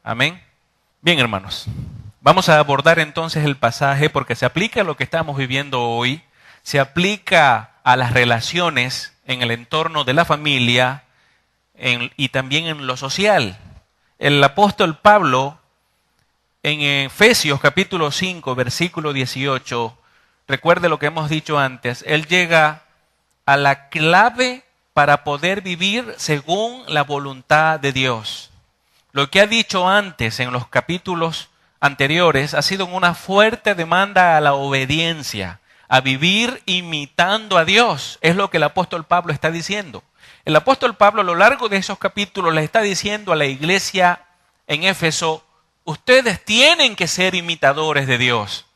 Amén. Bien, hermanos. Vamos a abordar entonces el pasaje porque se aplica a lo que estamos viviendo hoy, se aplica a las relaciones en el entorno de la familia y también en lo social. El apóstol Pablo, en Efesios capítulo 5, versículo 18, recuerde lo que hemos dicho antes, él llega a la clave para poder vivir según la voluntad de Dios. Lo que ha dicho antes en los capítulos anteriores ha sido una fuerte demanda a la obediencia, a vivir imitando a Dios. Es lo que el apóstol Pablo está diciendo. El apóstol Pablo a lo largo de esos capítulos le está diciendo a la iglesia en Éfeso, ustedes tienen que ser imitadores de Dios.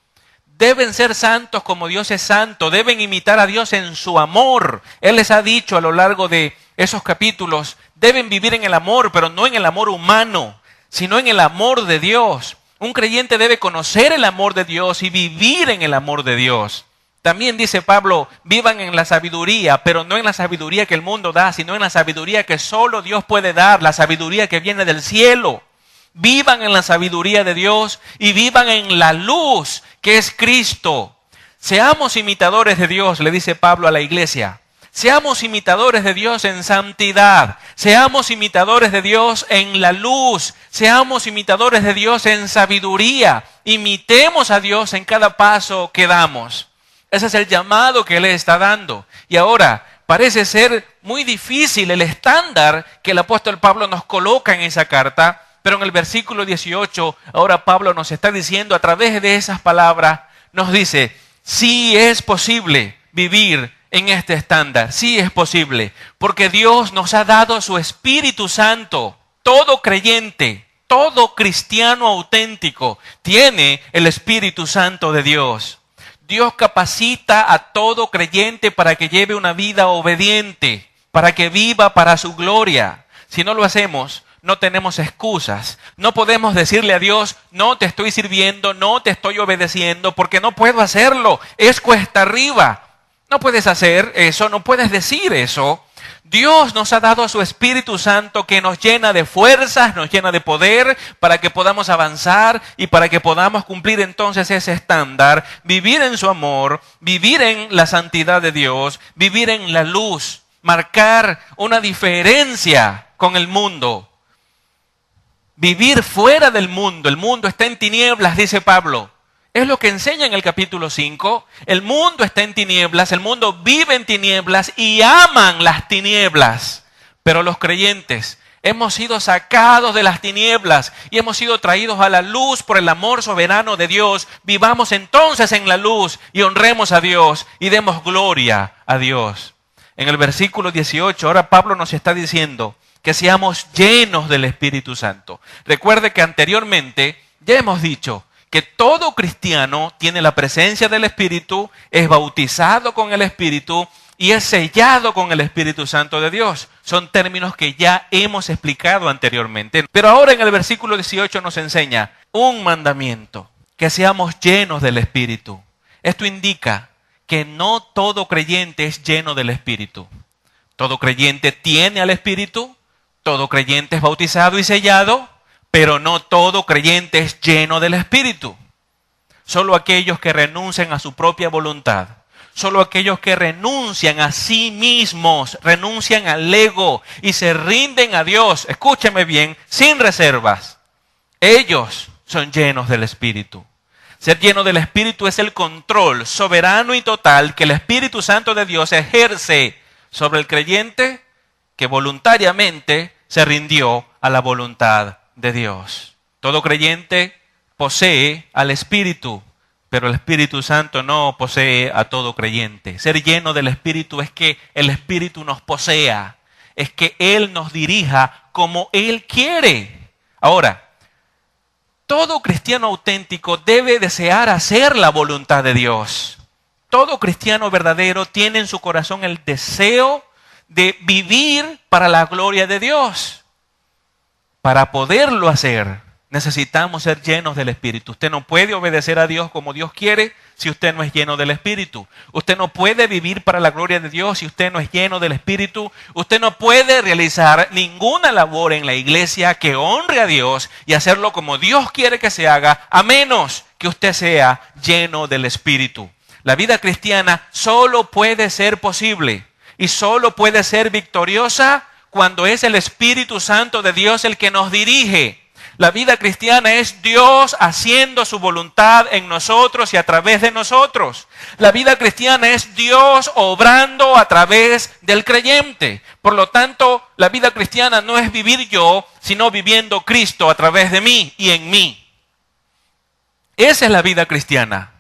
Deben ser santos como Dios es santo, deben imitar a Dios en su amor. Él les ha dicho a lo largo de esos capítulos, deben vivir en el amor, pero no en el amor humano, sino en el amor de Dios. Un creyente debe conocer el amor de Dios y vivir en el amor de Dios. También dice Pablo, vivan en la sabiduría, pero no en la sabiduría que el mundo da, sino en la sabiduría que solo Dios puede dar, la sabiduría que viene del cielo. Vivan en la sabiduría de Dios y vivan en la luz que es Cristo. Seamos imitadores de Dios, le dice Pablo a la iglesia. Seamos imitadores de Dios en santidad. Seamos imitadores de Dios en la luz. Seamos imitadores de Dios en sabiduría. Imitemos a Dios en cada paso que damos. Ese es el llamado que Él está dando. Y ahora parece ser muy difícil el estándar que el apóstol Pablo nos coloca en esa carta. Pero en el versículo 18, ahora Pablo nos está diciendo a través de esas palabras, nos dice, sí es posible vivir en este estándar, sí es posible, porque Dios nos ha dado su Espíritu Santo. Todo creyente, todo cristiano auténtico tiene el Espíritu Santo de Dios. Dios capacita a todo creyente para que lleve una vida obediente, para que viva para su gloria. Si no lo hacemos, no tenemos excusas. No podemos decirle a Dios, no te estoy sirviendo, no te estoy obedeciendo, porque no puedo hacerlo. Es cuesta arriba. No puedes hacer eso, no puedes decir eso. Dios nos ha dado a su Espíritu Santo que nos llena de fuerzas, nos llena de poder para que podamos avanzar y para que podamos cumplir entonces ese estándar, vivir en su amor, vivir en la santidad de Dios, vivir en la luz, marcar una diferencia con el mundo. Vivir fuera del mundo. El mundo está en tinieblas, dice Pablo. Es lo que enseña en el capítulo 5. El mundo está en tinieblas, el mundo vive en tinieblas y aman las tinieblas. Pero los creyentes hemos sido sacados de las tinieblas y hemos sido traídos a la luz por el amor soberano de Dios. Vivamos entonces en la luz y honremos a Dios y demos gloria a Dios. En el versículo 18, ahora Pablo nos está diciendo que seamos llenos del Espíritu Santo. Recuerde que anteriormente ya hemos dicho que todo cristiano tiene la presencia del Espíritu, es bautizado con el Espíritu y es sellado con el Espíritu Santo de Dios. Son términos que ya hemos explicado anteriormente. Pero ahora en el versículo 18 nos enseña un mandamiento, que seamos llenos del Espíritu. Esto indica que no todo creyente es lleno del Espíritu. Todo creyente tiene al Espíritu, todo creyente es bautizado y sellado, pero no todo creyente es lleno del Espíritu. Solo aquellos que renuncian a su propia voluntad, solo aquellos que renuncian a sí mismos, renuncian al ego y se rinden a Dios, escúcheme bien, sin reservas, ellos son llenos del Espíritu. Ser lleno del Espíritu es el control soberano y total que el Espíritu Santo de Dios ejerce sobre el creyente que voluntariamente se rindió a la voluntad de Dios. Todo creyente posee al Espíritu, pero el Espíritu Santo no posee a todo creyente. Ser lleno del Espíritu es que el Espíritu nos posea, es que Él nos dirija como Él quiere. Ahora, todo cristiano auténtico debe desear hacer la voluntad de Dios. Todo cristiano verdadero tiene en su corazón el deseo de vivir para la gloria de Dios. Para poderlo hacer, necesitamos ser llenos del Espíritu. Usted no puede obedecer a Dios como Dios quiere si usted no es lleno del Espíritu. Usted no puede vivir para la gloria de Dios si usted no es lleno del Espíritu. Usted no puede realizar ninguna labor en la iglesia que honre a Dios y hacerlo como Dios quiere que se haga, a menos que usted sea lleno del Espíritu. La vida cristiana solo puede ser posible y solo puede ser victoriosa cuando es el Espíritu Santo de Dios el que nos dirige. La vida cristiana es Dios haciendo su voluntad en nosotros y a través de nosotros. La vida cristiana es Dios obrando a través del creyente. Por lo tanto, la vida cristiana no es vivir yo, sino viviendo Cristo a través de mí y en mí. Esa es la vida cristiana.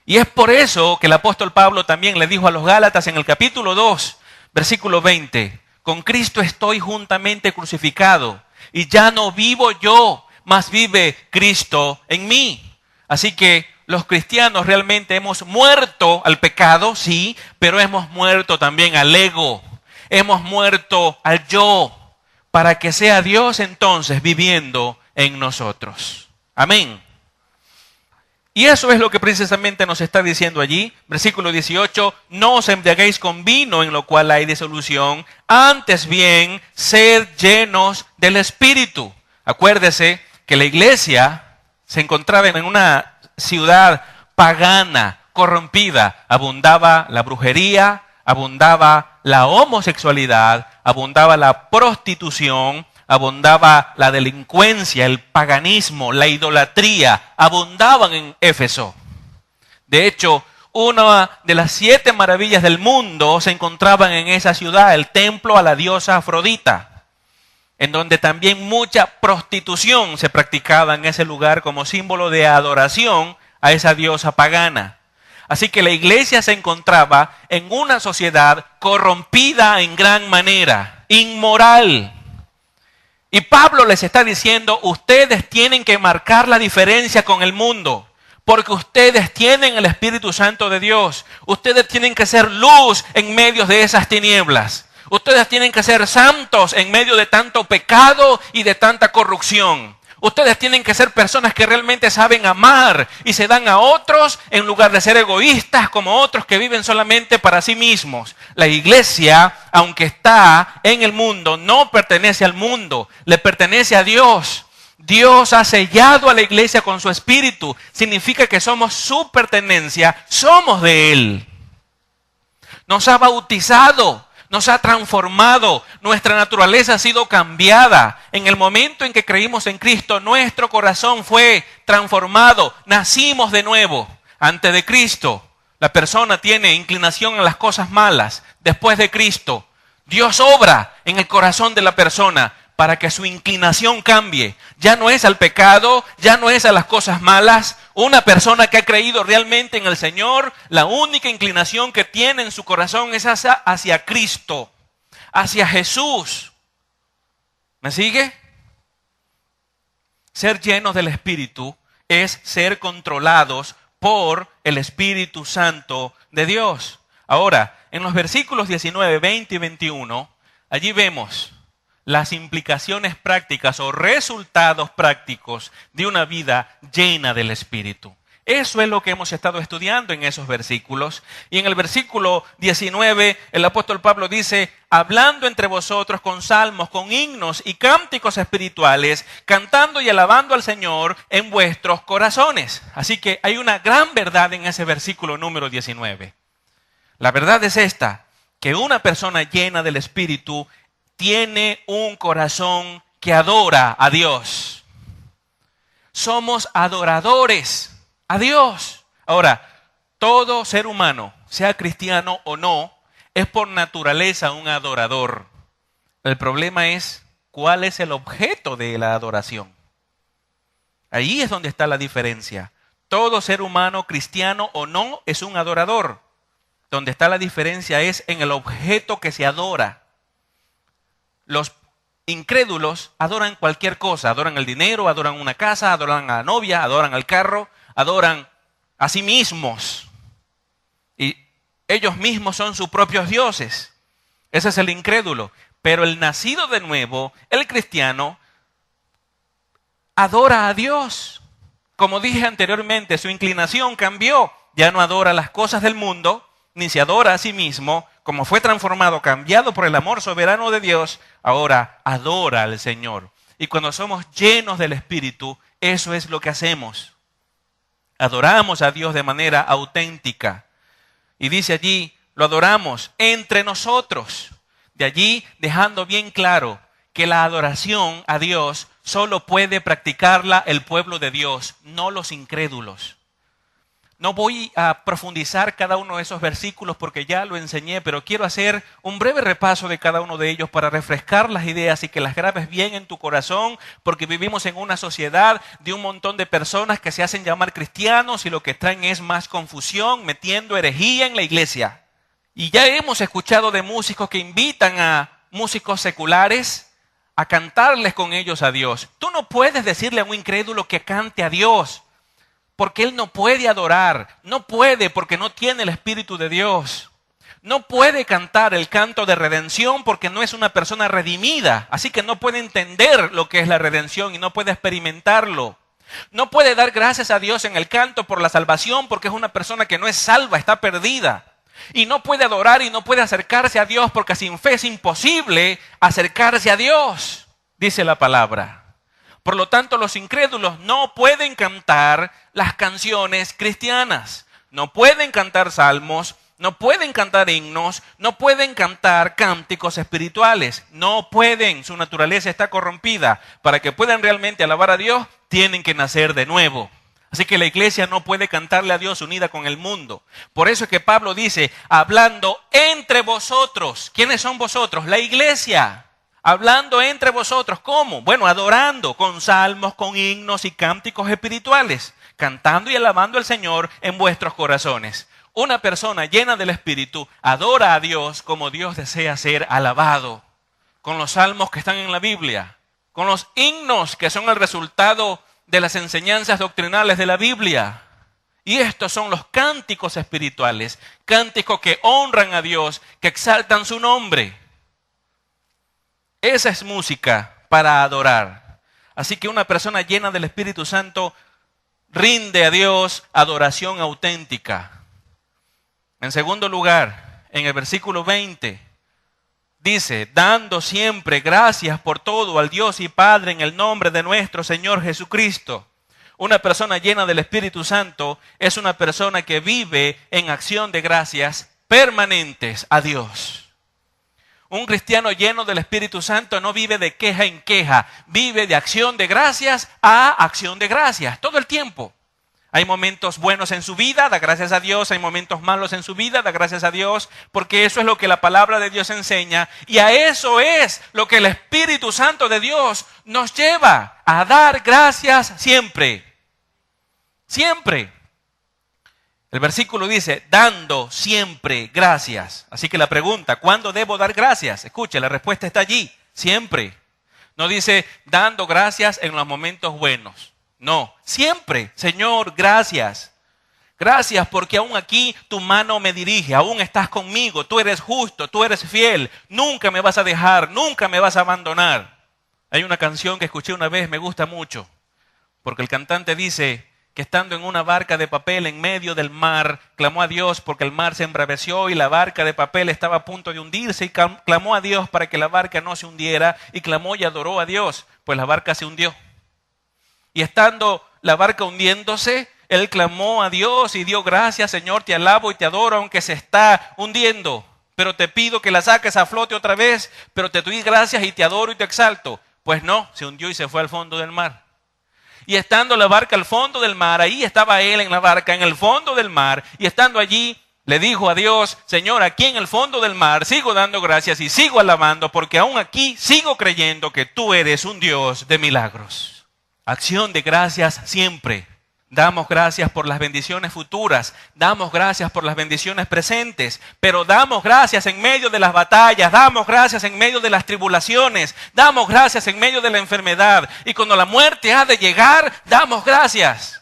Y es por eso que el apóstol Pablo también le dijo a los Gálatas en el capítulo 2, versículo 20, con Cristo estoy juntamente crucificado, y ya no vivo yo, mas vive Cristo en mí. Así que los cristianos realmente hemos muerto al pecado, sí, pero hemos muerto también al ego. Hemos muerto al yo, para que sea Dios entonces viviendo en nosotros. Amén. Y eso es lo que precisamente nos está diciendo allí, versículo 18, no os embriaguéis con vino en lo cual hay disolución, antes bien, sed llenos del Espíritu. Acuérdese que la iglesia se encontraba en una ciudad pagana, corrompida. Abundaba la brujería, abundaba la homosexualidad, abundaba la prostitución, abundaba la delincuencia, el paganismo, la idolatría, abundaban en Éfeso. De hecho, una de las 7 maravillas del mundo se encontraban en esa ciudad, el templo a la diosa Afrodita, en donde también mucha prostitución se practicaba en ese lugar como símbolo de adoración a esa diosa pagana. Así que la iglesia se encontraba en una sociedad corrompida en gran manera, inmoral. Y Pablo les está diciendo, ustedes tienen que marcar la diferencia con el mundo, porque ustedes tienen el Espíritu Santo de Dios. Ustedes tienen que ser luz en medio de esas tinieblas. Ustedes tienen que ser santos en medio de tanto pecado y de tanta corrupción. Ustedes tienen que ser personas que realmente saben amar y se dan a otros en lugar de ser egoístas como otros que viven solamente para sí mismos. La iglesia, aunque está en el mundo, no pertenece al mundo, le pertenece a Dios. Dios ha sellado a la iglesia con su espíritu. Significa que somos su pertenencia, somos de Él. Nos ha bautizado. Nos ha transformado, nuestra naturaleza ha sido cambiada. En el momento en que creímos en Cristo, nuestro corazón fue transformado, nacimos de nuevo. Antes de Cristo, la persona tiene inclinación a las cosas malas. Después de Cristo, Dios obra en el corazón de la persona para que su inclinación cambie. Ya no es al pecado, ya no es a las cosas malas. Una persona que ha creído realmente en el Señor, la única inclinación que tiene en su corazón es hacia Cristo, hacia Jesús. ¿Me sigue? Ser llenos del Espíritu es ser controlados por el Espíritu Santo de Dios. Ahora, en los versículos 19, 20 y 21, allí vemos las implicaciones prácticas o resultados prácticos de una vida llena del Espíritu. Eso es lo que hemos estado estudiando en esos versículos. Y en el versículo 19, el apóstol Pablo dice, hablando entre vosotros con salmos, con himnos y cánticos espirituales, cantando y alabando al Señor en vuestros corazones. Así que hay una gran verdad en ese versículo número 19. La verdad es esta, que una persona llena del Espíritu tiene un corazón que adora a Dios. Somos adoradores a Dios. Ahora, todo ser humano, sea cristiano o no, es por naturaleza un adorador. El problema es, ¿cuál es el objeto de la adoración? Ahí es donde está la diferencia. Todo ser humano, cristiano o no, es un adorador. Donde está la diferencia es en el objeto que se adora. Los incrédulos adoran cualquier cosa, adoran el dinero, adoran una casa, adoran a la novia, adoran al carro, adoran a sí mismos. Y ellos mismos son sus propios dioses. Ese es el incrédulo. Pero el nacido de nuevo, el cristiano, adora a Dios. Como dije anteriormente, su inclinación cambió. ya no adora las cosas del mundo, ni se adora a sí mismo, como fue transformado, cambiado por el amor soberano de Dios, ahora adora al Señor. Y cuando somos llenos del Espíritu, eso es lo que hacemos. Adoramos a Dios de manera auténtica. Y dice allí, lo adoramos entre nosotros. De allí dejando bien claro que la adoración a Dios solo puede practicarla el pueblo de Dios, no los incrédulos. No voy a profundizar cada uno de esos versículos porque ya lo enseñé, pero quiero hacer un breve repaso de cada uno de ellos para refrescar las ideas y que las grabes bien en tu corazón, porque vivimos en una sociedad de un montón de personas que se hacen llamar cristianos y lo que traen es más confusión, metiendo herejía en la iglesia. Y ya hemos escuchado de músicos que invitan a músicos seculares a cantarles con ellos a Dios. Tú no puedes decirle a un incrédulo que cante a Dios, porque él no puede adorar, no puede porque no tiene el Espíritu de Dios. No puede cantar el canto de redención porque no es una persona redimida, así que no puede entender lo que es la redención y no puede experimentarlo. No puede dar gracias a Dios en el canto por la salvación porque es una persona que no es salva, está perdida. Y no puede adorar y no puede acercarse a Dios porque sin fe es imposible acercarse a Dios, dice la palabra. Por lo tanto, los incrédulos no pueden cantar las canciones cristianas, no pueden cantar salmos, no pueden cantar himnos, no pueden cantar cánticos espirituales, no pueden, su naturaleza está corrompida. Para que puedan realmente alabar a Dios, tienen que nacer de nuevo. Así que la iglesia no puede cantarle a Dios unida con el mundo. Por eso es que Pablo dice, hablando entre vosotros. ¿Quiénes son vosotros? La iglesia. Hablando entre vosotros, ¿cómo? Bueno, adorando con salmos, con himnos y cánticos espirituales, cantando y alabando al Señor en vuestros corazones. Una persona llena del Espíritu adora a Dios como Dios desea ser alabado, con los salmos que están en la Biblia, con los himnos que son el resultado de las enseñanzas doctrinales de la Biblia. Y estos son los cánticos espirituales, cánticos que honran a Dios, que exaltan su nombre. Esa es música para adorar. Así que una persona llena del Espíritu Santo rinde a Dios adoración auténtica. En segundo lugar, en el versículo 20, dice, dando siempre gracias por todo al Dios y Padre en el nombre de nuestro Señor Jesucristo. Una persona llena del Espíritu Santo es una persona que vive en acción de gracias permanentes a Dios. Un cristiano lleno del Espíritu Santo no vive de queja en queja, vive de acción de gracias a acción de gracias, todo el tiempo. Hay momentos buenos en su vida, da gracias a Dios, hay momentos malos en su vida, da gracias a Dios, porque eso es lo que la palabra de Dios enseña y a eso es lo que el Espíritu Santo de Dios nos lleva, a dar gracias siempre, siempre. El versículo dice, dando siempre gracias. Así que la pregunta, ¿cuándo debo dar gracias? Escuche, la respuesta está allí, siempre. No dice, dando gracias en los momentos buenos. No, siempre, Señor, gracias. Gracias porque aún aquí tu mano me dirige, aún estás conmigo, tú eres justo, tú eres fiel, nunca me vas a dejar, nunca me vas a abandonar. Hay una canción que escuché una vez, me gusta mucho, porque el cantante dice que estando en una barca de papel en medio del mar, clamó a Dios porque el mar se embraveció y la barca de papel estaba a punto de hundirse y clamó a Dios para que la barca no se hundiera y clamó y adoró a Dios, pues la barca se hundió. Y estando la barca hundiéndose, él clamó a Dios y dio gracias, Señor, te alabo y te adoro aunque se está hundiendo, pero te pido que la saques a flote otra vez, pero te doy gracias y te adoro y te exalto. Pues no, se hundió y se fue al fondo del mar. Y estando la barca al fondo del mar, ahí estaba él en la barca, en el fondo del mar, y estando allí, le dijo a Dios, Señor, aquí en el fondo del mar sigo dando gracias y sigo alabando, porque aún aquí sigo creyendo que tú eres un Dios de milagros. Acción de gracias siempre. Damos gracias por las bendiciones futuras, damos gracias por las bendiciones presentes, pero damos gracias en medio de las batallas, damos gracias en medio de las tribulaciones, damos gracias en medio de la enfermedad y cuando la muerte ha de llegar, damos gracias.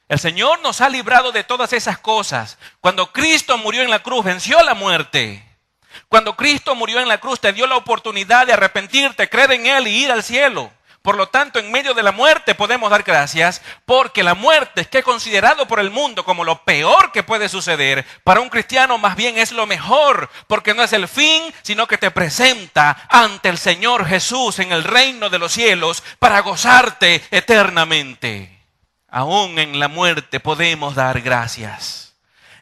El Señor nos ha librado de todas esas cosas. Cuando Cristo murió en la cruz, venció la muerte. Cuando Cristo murió en la cruz, te dio la oportunidad de arrepentirte, creer en Él y ir al cielo. Por lo tanto, en medio de la muerte podemos dar gracias, porque la muerte, que es considerado por el mundo como lo peor que puede suceder, para un cristiano más bien es lo mejor, porque no es el fin, sino que te presenta ante el Señor Jesús en el reino de los cielos para gozarte eternamente. Aún en la muerte podemos dar gracias.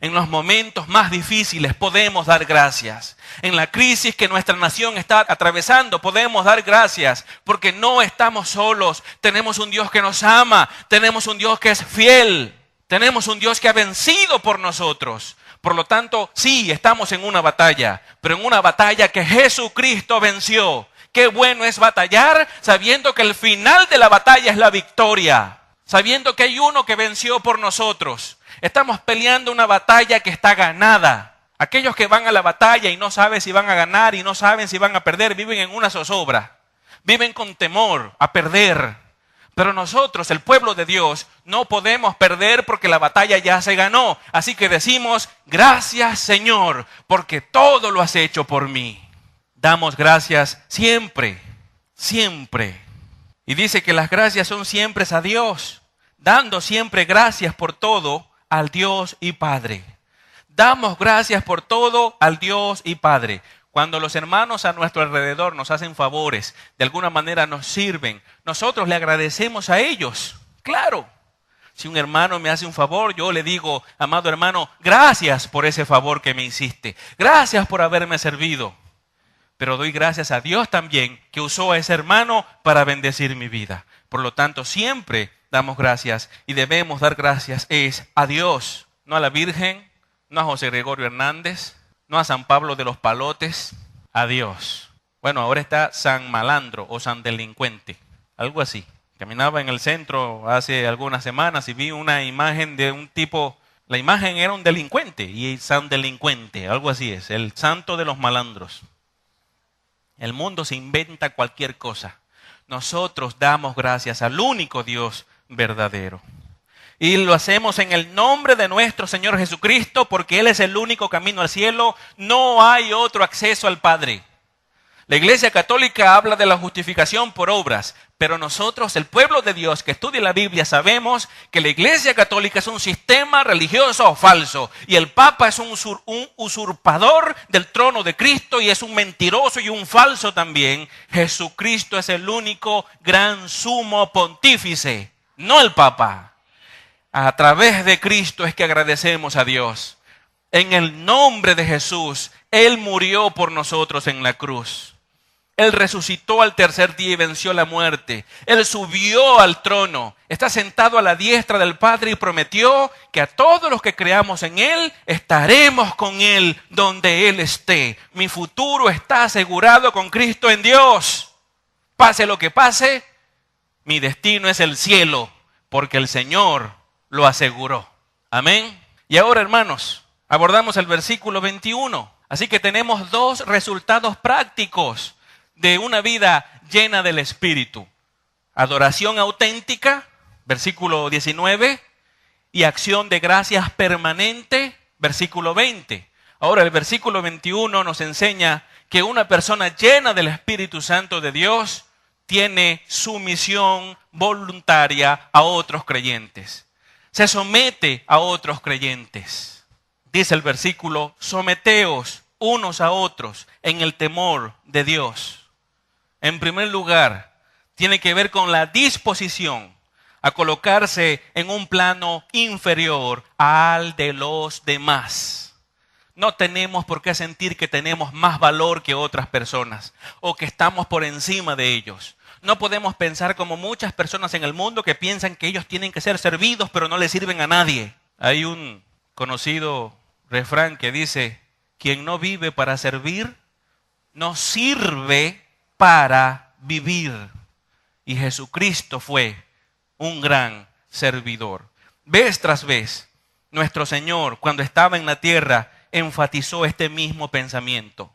En los momentos más difíciles podemos dar gracias. En la crisis que nuestra nación está atravesando podemos dar gracias porque no estamos solos. Tenemos un Dios que nos ama, tenemos un Dios que es fiel, tenemos un Dios que ha vencido por nosotros. Por lo tanto, sí, estamos en una batalla, pero en una batalla que Jesucristo venció. Qué bueno es batallar sabiendo que el final de la batalla es la victoria, sabiendo que hay uno que venció por nosotros. Estamos peleando una batalla que está ganada. Aquellos que van a la batalla y no saben si van a ganar y no saben si van a perder, viven en una zozobra. Viven con temor a perder. Pero nosotros, el pueblo de Dios, no podemos perder porque la batalla ya se ganó. Así que decimos, gracias Señor, porque todo lo has hecho por mí. Damos gracias siempre, siempre. Y dice que las gracias son siempre a Dios, dando siempre gracias por todo al Dios y Padre. Damos gracias por todo al Dios y Padre. Cuando los hermanos a nuestro alrededor nos hacen favores, de alguna manera nos sirven, nosotros le agradecemos a ellos. Claro, si un hermano me hace un favor, yo le digo, amado hermano, gracias por ese favor que me hiciste. Gracias por haberme servido. Pero doy gracias a Dios también que usó a ese hermano para bendecir mi vida. Por lo tanto, siempre damos gracias y debemos dar gracias es a Dios, no a la Virgen, no a José Gregorio Hernández, no a San Pablo de los Palotes, a Dios. Bueno, ahora está San Malandro o San Delincuente, algo así. Caminaba en el centro hace algunas semanas y vi una imagen de un tipo, la imagen era un delincuente y San Delincuente, algo así es, el santo de los malandros. El mundo se inventa cualquier cosa. Nosotros damos gracias al único Dios verdadero. Y lo hacemos en el nombre de nuestro Señor Jesucristo, porque Él es el único camino al cielo. No hay otro acceso al Padre. La Iglesia Católica habla de la justificación por obras, pero nosotros, el pueblo de Dios que estudia la Biblia, sabemos que la Iglesia Católica es un sistema religioso falso y el Papa es un usurpador del trono de Cristo y es un mentiroso y un falso también. Jesucristo es el único gran sumo pontífice, no el Papa. A través de Cristo es que agradecemos a Dios. En el nombre de Jesús, Él murió por nosotros en la cruz. Él resucitó al tercer día y venció la muerte. Él subió al trono, está sentado a la diestra del Padre y prometió que a todos los que creamos en Él, estaremos con Él donde Él esté. Mi futuro está asegurado con Cristo en Dios. Pase lo que pase, mi destino es el cielo, porque el Señor lo aseguró. Amén. Y ahora, hermanos, abordamos el versículo 21. Así que tenemos dos resultados prácticos de una vida llena del Espíritu. Adoración auténtica, versículo 19, y acción de gracias permanente, versículo 20. Ahora el versículo 21 nos enseña que una persona llena del Espíritu Santo de Dios tiene sumisión voluntaria a otros creyentes. Se somete a otros creyentes. Dice el versículo, someteos unos a otros en el temor de Dios. En primer lugar, tiene que ver con la disposición a colocarse en un plano inferior al de los demás. No tenemos por qué sentir que tenemos más valor que otras personas o que estamos por encima de ellos. No podemos pensar como muchas personas en el mundo que piensan que ellos tienen que ser servidos pero no le sirven a nadie. Hay un conocido refrán que dice, quien no vive para servir, no sirve para vivir. Y Jesucristo fue un gran servidor. Vez tras vez, nuestro Señor, cuando estaba en la tierra, enfatizó este mismo pensamiento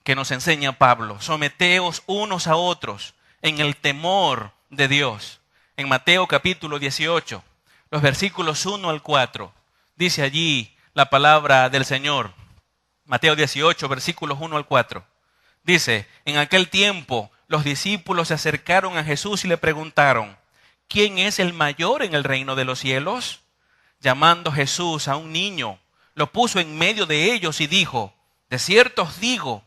que nos enseña Pablo. Someteos unos a otros en el temor de Dios. En Mateo capítulo 18, los versículos 1 al 4, dice allí la palabra del Señor. Mateo 18, versículos 1 al 4. Dice, en aquel tiempo los discípulos se acercaron a Jesús y le preguntaron: ¿quién es el mayor en el reino de los cielos? Llamando Jesús a un niño, lo puso en medio de ellos y dijo: de cierto os digo,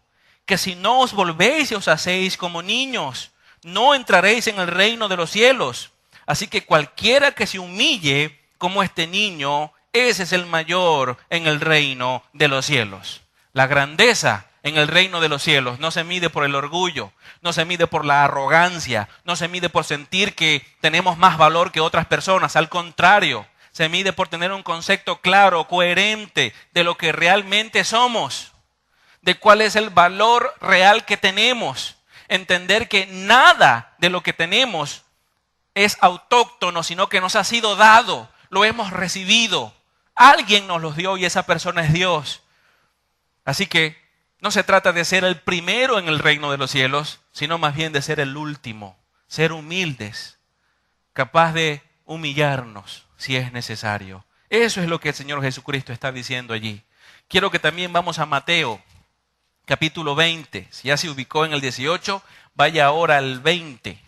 que si no os volvéis y os hacéis como niños, no entraréis en el reino de los cielos. Así que cualquiera que se humille como este niño, ese es el mayor en el reino de los cielos. La grandeza en el reino de los cielos no se mide por el orgullo, no se mide por la arrogancia, no se mide por sentir que tenemos más valor que otras personas. Al contrario, se mide por tener un concepto claro, coherente de lo que realmente somos, de cuál es el valor real que tenemos. Entender que nada de lo que tenemos es autóctono, sino que nos ha sido dado, lo hemos recibido. Alguien nos los dio y esa persona es Dios. Así que no se trata de ser el primero en el reino de los cielos, sino más bien de ser el último, ser humildes, capaz de humillarnos si es necesario. Eso es lo que el Señor Jesucristo está diciendo allí. Quiero que también vamos a Mateo, capítulo 20. Si ya se ubicó en el 18, vaya ahora al 20.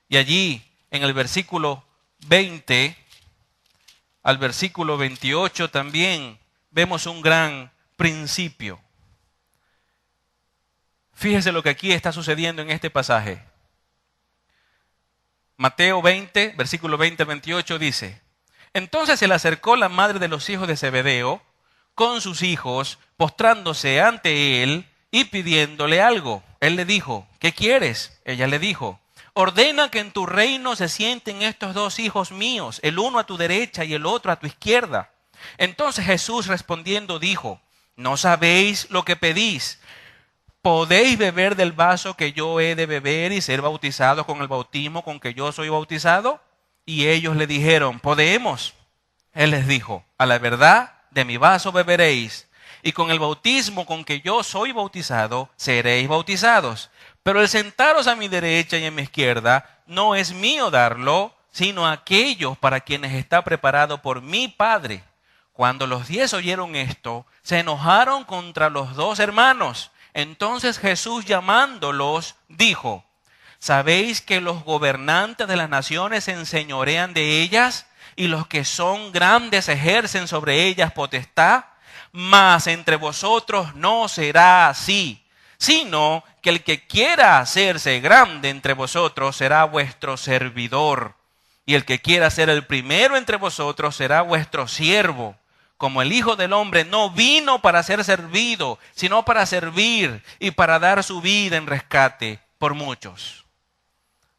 Y allí, en el versículo 20 al versículo 28, también vemos un gran principio. Fíjese lo que aquí está sucediendo en este pasaje. Mateo 20, versículo 20 al 28 dice: entonces se le acercó la madre de los hijos de Zebedeo con sus hijos, postrándose ante él y pidiéndole algo. Él le dijo: ¿qué quieres? Ella le dijo: ordena que en tu reino se sienten estos dos hijos míos, el uno a tu derecha y el otro a tu izquierda. Entonces Jesús respondiendo dijo: ¿no sabéis lo que pedís? ¿Podéis beber del vaso que yo he de beber y ser bautizados con el bautismo con que yo soy bautizado? Y ellos le dijeron: podemos. Él les dijo: a la verdad, de mi vaso beberéis, y con el bautismo con que yo soy bautizado, seréis bautizados. Pero el sentaros a mi derecha y a mi izquierda no es mío darlo, sino aquellos para quienes está preparado por mi Padre. Cuando los 10 oyeron esto, se enojaron contra los dos hermanos. Entonces Jesús, llamándolos, dijo: ¿sabéis que los gobernantes de las naciones se enseñorean de ellas y los que son grandes ejercen sobre ellas potestad? Mas entre vosotros no será así, sino que el que quiera hacerse grande entre vosotros será vuestro servidor, y el que quiera ser el primero entre vosotros será vuestro siervo. Como el Hijo del Hombre no vino para ser servido, sino para servir y para dar su vida en rescate por muchos.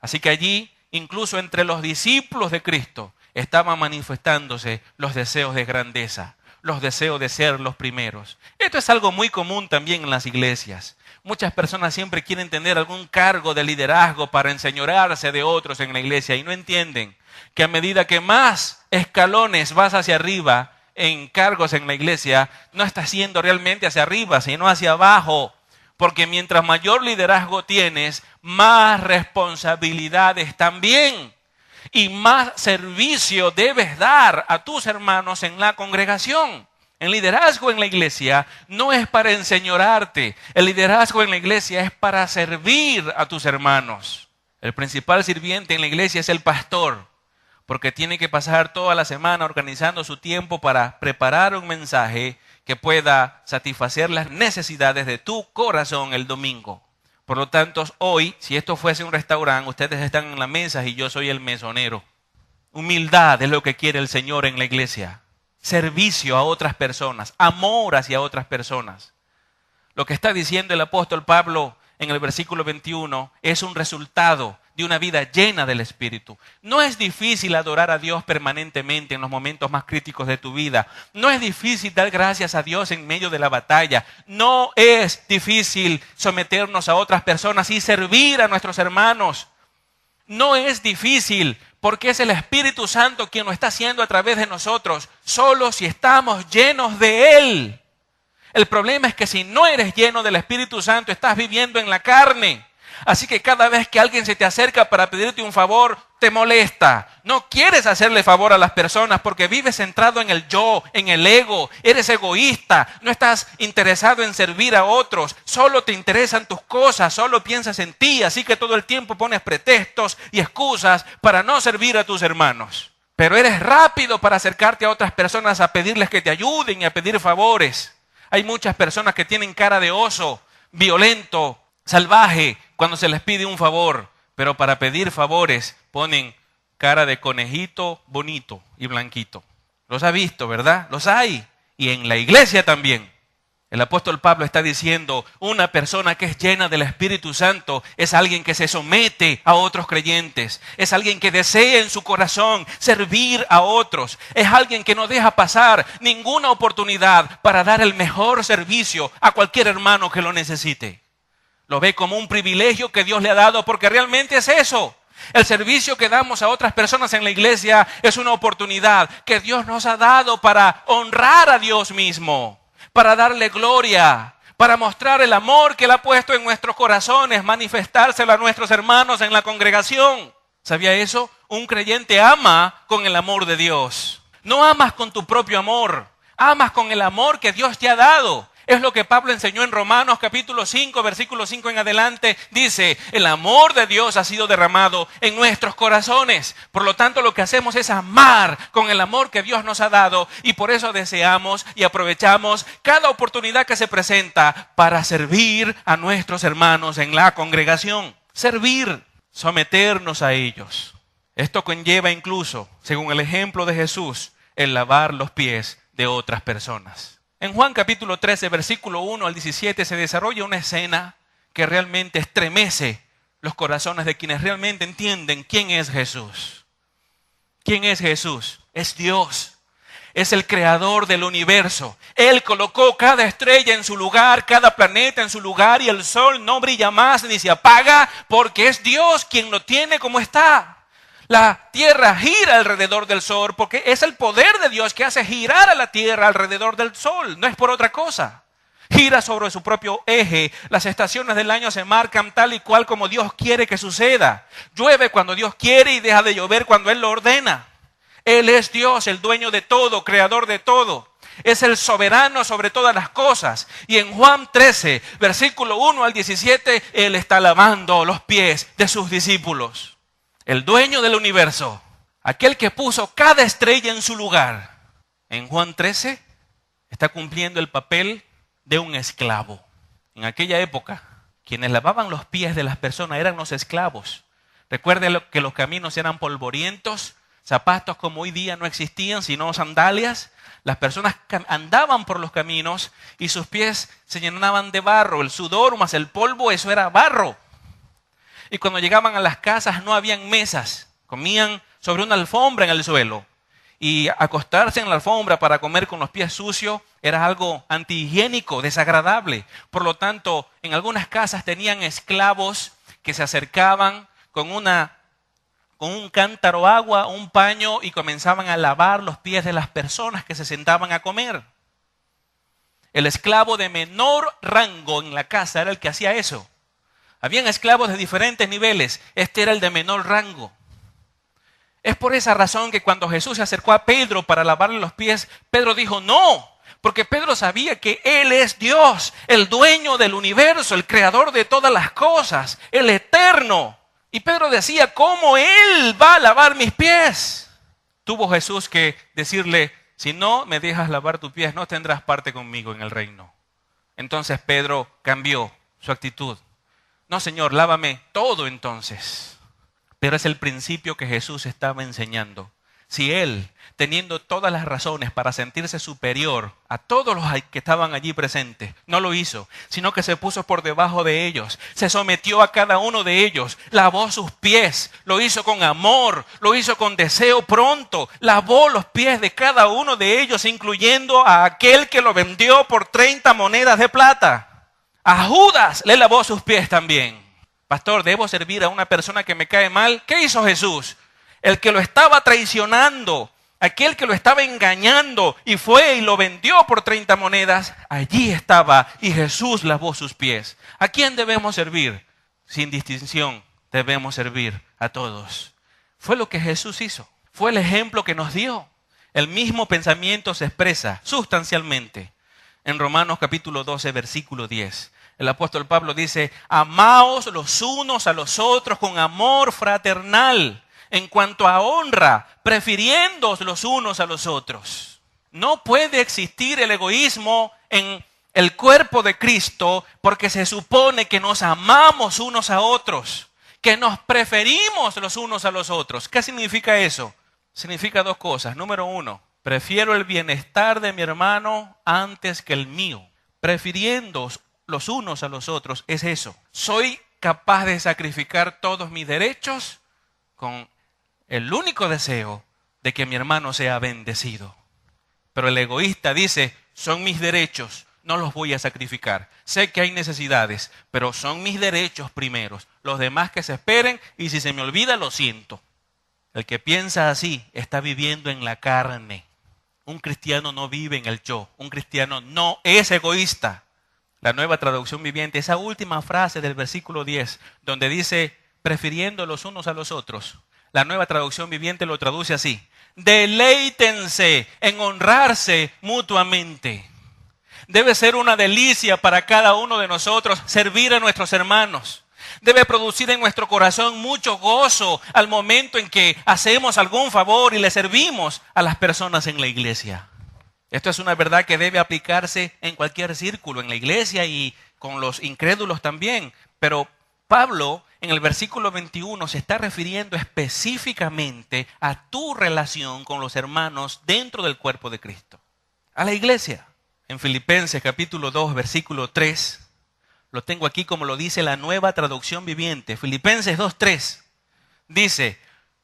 Así que allí, incluso entre los discípulos de Cristo, estaban manifestándose los deseos de grandeza, los deseos de ser los primeros. Esto es algo muy común también en las iglesias. Muchas personas siempre quieren tener algún cargo de liderazgo para enseñorearse de otros en la iglesia y no entienden que a medida que más escalones vas hacia arriba en cargos en la iglesia, no estás yendo realmente hacia arriba, sino hacia abajo. Porque mientras mayor liderazgo tienes, más responsabilidades también. Y más servicio debes dar a tus hermanos en la congregación. El liderazgo en la iglesia no es para enseñorarte. El liderazgo en la iglesia es para servir a tus hermanos. El principal sirviente en la iglesia es el pastor, porque tiene que pasar toda la semana organizando su tiempo para preparar un mensaje que pueda satisfacer las necesidades de tu corazón el domingo. Por lo tanto, hoy, si esto fuese un restaurante, ustedes están en la mesa y yo soy el mesonero. Humildad es lo que quiere el Señor en la iglesia. Servicio a otras personas, amor hacia otras personas. Lo que está diciendo el apóstol Pablo en el versículo 21 es un resultado de una vida llena del Espíritu. No es difícil adorar a Dios permanentemente en los momentos más críticos de tu vida. No es difícil dar gracias a Dios en medio de la batalla. No es difícil someternos a otras personas y servir a nuestros hermanos. No es difícil porque es el Espíritu Santo quien lo está haciendo a través de nosotros, solo si estamos llenos de Él. El problema es que si no eres lleno del Espíritu Santo, estás viviendo en la carne. Así que cada vez que alguien se te acerca para pedirte un favor, te molesta. No quieres hacerle favor a las personas porque vives centrado en el yo, en el ego. Eres egoísta. No estás interesado en servir a otros. Solo te interesan tus cosas. Solo piensas en ti. Así que todo el tiempo pones pretextos y excusas para no servir a tus hermanos. Pero eres rápido para acercarte a otras personas a pedirles que te ayuden y a pedir favores. Hay muchas personas que tienen cara de oso, violento, salvaje, cuando se les pide un favor. Pero para pedir favores ponen cara de conejito bonito y blanquito. Los ha visto, ¿verdad? Los hay. Y en la iglesia también. El apóstol Pablo está diciendo, una persona que es llena del Espíritu Santo es alguien que se somete a otros creyentes. Es alguien que desea en su corazón servir a otros. Es alguien que no deja pasar ninguna oportunidad para dar el mejor servicio a cualquier hermano que lo necesite. Lo ve como un privilegio que Dios le ha dado porque realmente es eso. El servicio que damos a otras personas en la iglesia es una oportunidad que Dios nos ha dado para honrar a Dios mismo, para darle gloria, para mostrar el amor que Él ha puesto en nuestros corazones, manifestárselo a nuestros hermanos en la congregación. ¿Sabía eso? Un creyente ama con el amor de Dios. No amas con tu propio amor, amas con el amor que Dios te ha dado. Es lo que Pablo enseñó en Romanos capítulo 5, versículo 5 en adelante. Dice, el amor de Dios ha sido derramado en nuestros corazones. Por lo tanto, lo que hacemos es amar con el amor que Dios nos ha dado. Y por eso deseamos y aprovechamos cada oportunidad que se presenta para servir a nuestros hermanos en la congregación. Servir, someternos a ellos. Esto conlleva incluso, según el ejemplo de Jesús, el lavar los pies de otras personas. En Juan capítulo 13, versículo 1 al 17, se desarrolla una escena que realmente estremece los corazones de quienes realmente entienden quién es Jesús. ¿Quién es Jesús? Es Dios. Es el creador del universo. Él colocó cada estrella en su lugar, cada planeta en su lugar, y el sol no brilla más ni se apaga porque es Dios quien lo tiene como está. La tierra gira alrededor del sol porque es el poder de Dios que hace girar a la tierra alrededor del sol. No es por otra cosa. Gira sobre su propio eje. Las estaciones del año se marcan tal y cual como Dios quiere que suceda. Llueve cuando Dios quiere y deja de llover cuando Él lo ordena. Él es Dios, el dueño de todo, creador de todo. Es el soberano sobre todas las cosas. Y en Juan 13, versículo 1 al 17, Él está lavando los pies de sus discípulos. El dueño del universo, aquel que puso cada estrella en su lugar, en Juan 13 está cumpliendo el papel de un esclavo. En aquella época, quienes lavaban los pies de las personas eran los esclavos. Recuerde que los caminos eran polvorientos, zapatos como hoy día no existían, sino sandalias. Las personas andaban por los caminos y sus pies se llenaban de barro. El sudor más el polvo, eso era barro. Y cuando llegaban a las casas no habían mesas, comían sobre una alfombra en el suelo. Y acostarse en la alfombra para comer con los pies sucios era algo antihigiénico, desagradable. Por lo tanto, en algunas casas tenían esclavos que se acercaban con un cántaro de agua, un paño, y comenzaban a lavar los pies de las personas que se sentaban a comer. El esclavo de menor rango en la casa era el que hacía eso. Habían esclavos de diferentes niveles. Este era el de menor rango. Es por esa razón que cuando Jesús se acercó a Pedro para lavarle los pies, Pedro dijo no, porque Pedro sabía que Él es Dios, el dueño del universo, el creador de todas las cosas, el eterno. Y Pedro decía, ¿cómo Él va a lavar mis pies? Tuvo Jesús que decirle, si no me dejas lavar tus pies, no tendrás parte conmigo en el reino. Entonces Pedro cambió su actitud. No, Señor, lávame todo entonces. Pero es el principio que Jesús estaba enseñando. Si Él, teniendo todas las razones para sentirse superior a todos los que estaban allí presentes, no lo hizo, sino que se puso por debajo de ellos, se sometió a cada uno de ellos, lavó sus pies, lo hizo con amor, lo hizo con deseo pronto, lavó los pies de cada uno de ellos, incluyendo a aquel que lo vendió por 30 monedas de plata. A Judas le lavó sus pies también. Pastor, ¿debo servir a una persona que me cae mal? ¿Qué hizo Jesús? El que lo estaba traicionando, aquel que lo estaba engañando y fue y lo vendió por 30 monedas, allí estaba y Jesús lavó sus pies. ¿A quién debemos servir? Sin distinción, debemos servir a todos. Fue lo que Jesús hizo. Fue el ejemplo que nos dio. El mismo pensamiento se expresa sustancialmente en Romanos capítulo 12, versículo 10. El apóstol Pablo dice, amaos los unos a los otros con amor fraternal, en cuanto a honra, prefiriéndoos los unos a los otros. No puede existir el egoísmo en el cuerpo de Cristo porque se supone que nos amamos unos a otros, que nos preferimos los unos a los otros. ¿Qué significa eso? Significa dos cosas. Número uno, prefiero el bienestar de mi hermano antes que el mío. Prefiriéndoos los unos a los otros es eso. Soy capaz de sacrificar todos mis derechos con el único deseo de que mi hermano sea bendecido. Pero el egoísta dice, son mis derechos, no los voy a sacrificar. Sé que hay necesidades, pero son mis derechos primeros. Los demás que se esperen y si se me olvida, lo siento. El que piensa así está viviendo en la carne. Un cristiano no vive en el yo. Un cristiano no es egoísta. La Nueva Traducción Viviente, esa última frase del versículo 10, donde dice, prefiriendo los unos a los otros. La Nueva Traducción Viviente lo traduce así. Deleítense en honrarse mutuamente. Debe ser una delicia para cada uno de nosotros servir a nuestros hermanos. Debe producir en nuestro corazón mucho gozo al momento en que hacemos algún favor y le servimos a las personas en la iglesia. Esto es una verdad que debe aplicarse en cualquier círculo, en la iglesia y con los incrédulos también. Pero Pablo, en el versículo 21, se está refiriendo específicamente a tu relación con los hermanos dentro del cuerpo de Cristo, a la iglesia. En Filipenses capítulo 2, versículo 3, lo tengo aquí como lo dice la Nueva Traducción Viviente. Filipenses 2:3 dice,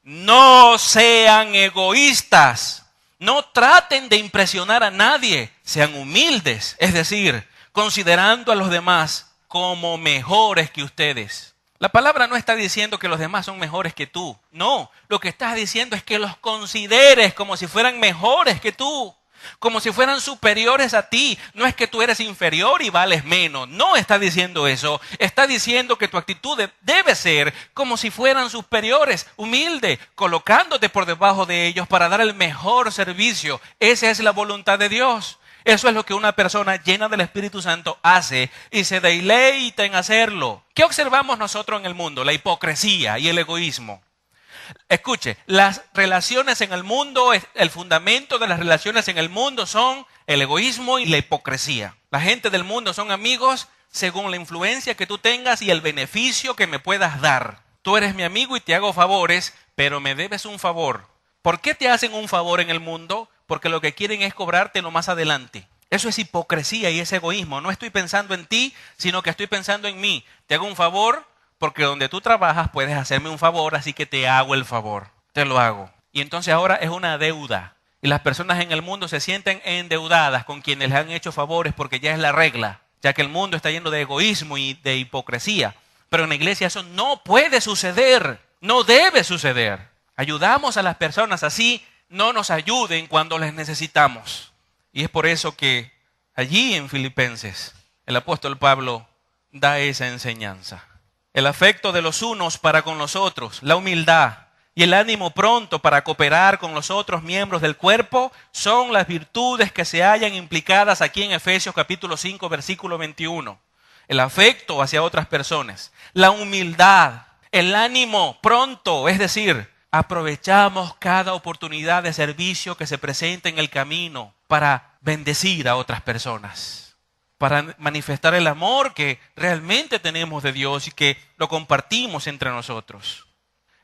no sean egoístas. No traten de impresionar a nadie, sean humildes, es decir, considerando a los demás como mejores que ustedes. La palabra no está diciendo que los demás son mejores que tú, no, lo que está diciendo es que los consideres como si fueran mejores que tú, como si fueran superiores a ti. No es que tú eres inferior y vales menos, no está diciendo eso. Está diciendo que tu actitud debe ser como si fueran superiores, humilde, colocándote por debajo de ellos para dar el mejor servicio. Esa es la voluntad de Dios. Eso es lo que una persona llena del Espíritu Santo hace y se deleita en hacerlo. ¿Qué observamos nosotros en el mundo? La hipocresía y el egoísmo. Escuche, las relaciones en el mundo, el fundamento de las relaciones en el mundo son el egoísmo y la hipocresía. La gente del mundo son amigos según la influencia que tú tengas y el beneficio que me puedas dar. Tú eres mi amigo y te hago favores, pero me debes un favor. ¿Por qué te hacen un favor en el mundo? Porque lo que quieren es cobrártelo más adelante. Eso es hipocresía y es egoísmo. No estoy pensando en ti, sino que estoy pensando en mí. Te hago un favor porque donde tú trabajas puedes hacerme un favor, así que te hago el favor. Te lo hago. Y entonces ahora es una deuda. Y las personas en el mundo se sienten endeudadas con quienes les han hecho favores porque ya es la regla, ya que el mundo está lleno de egoísmo y de hipocresía. Pero en la iglesia eso no puede suceder, no debe suceder. Ayudamos a las personas así, no nos ayuden cuando les necesitamos. Y es por eso que allí en Filipenses el apóstol Pablo da esa enseñanza. El afecto de los unos para con los otros, la humildad y el ánimo pronto para cooperar con los otros miembros del cuerpo son las virtudes que se hallan implicadas aquí en Efesios capítulo 5, versículo 21. El afecto hacia otras personas, la humildad, el ánimo pronto, es decir, aprovechamos cada oportunidad de servicio que se presenta en el camino para bendecir a otras personas, para manifestar el amor que realmente tenemos de Dios y que lo compartimos entre nosotros.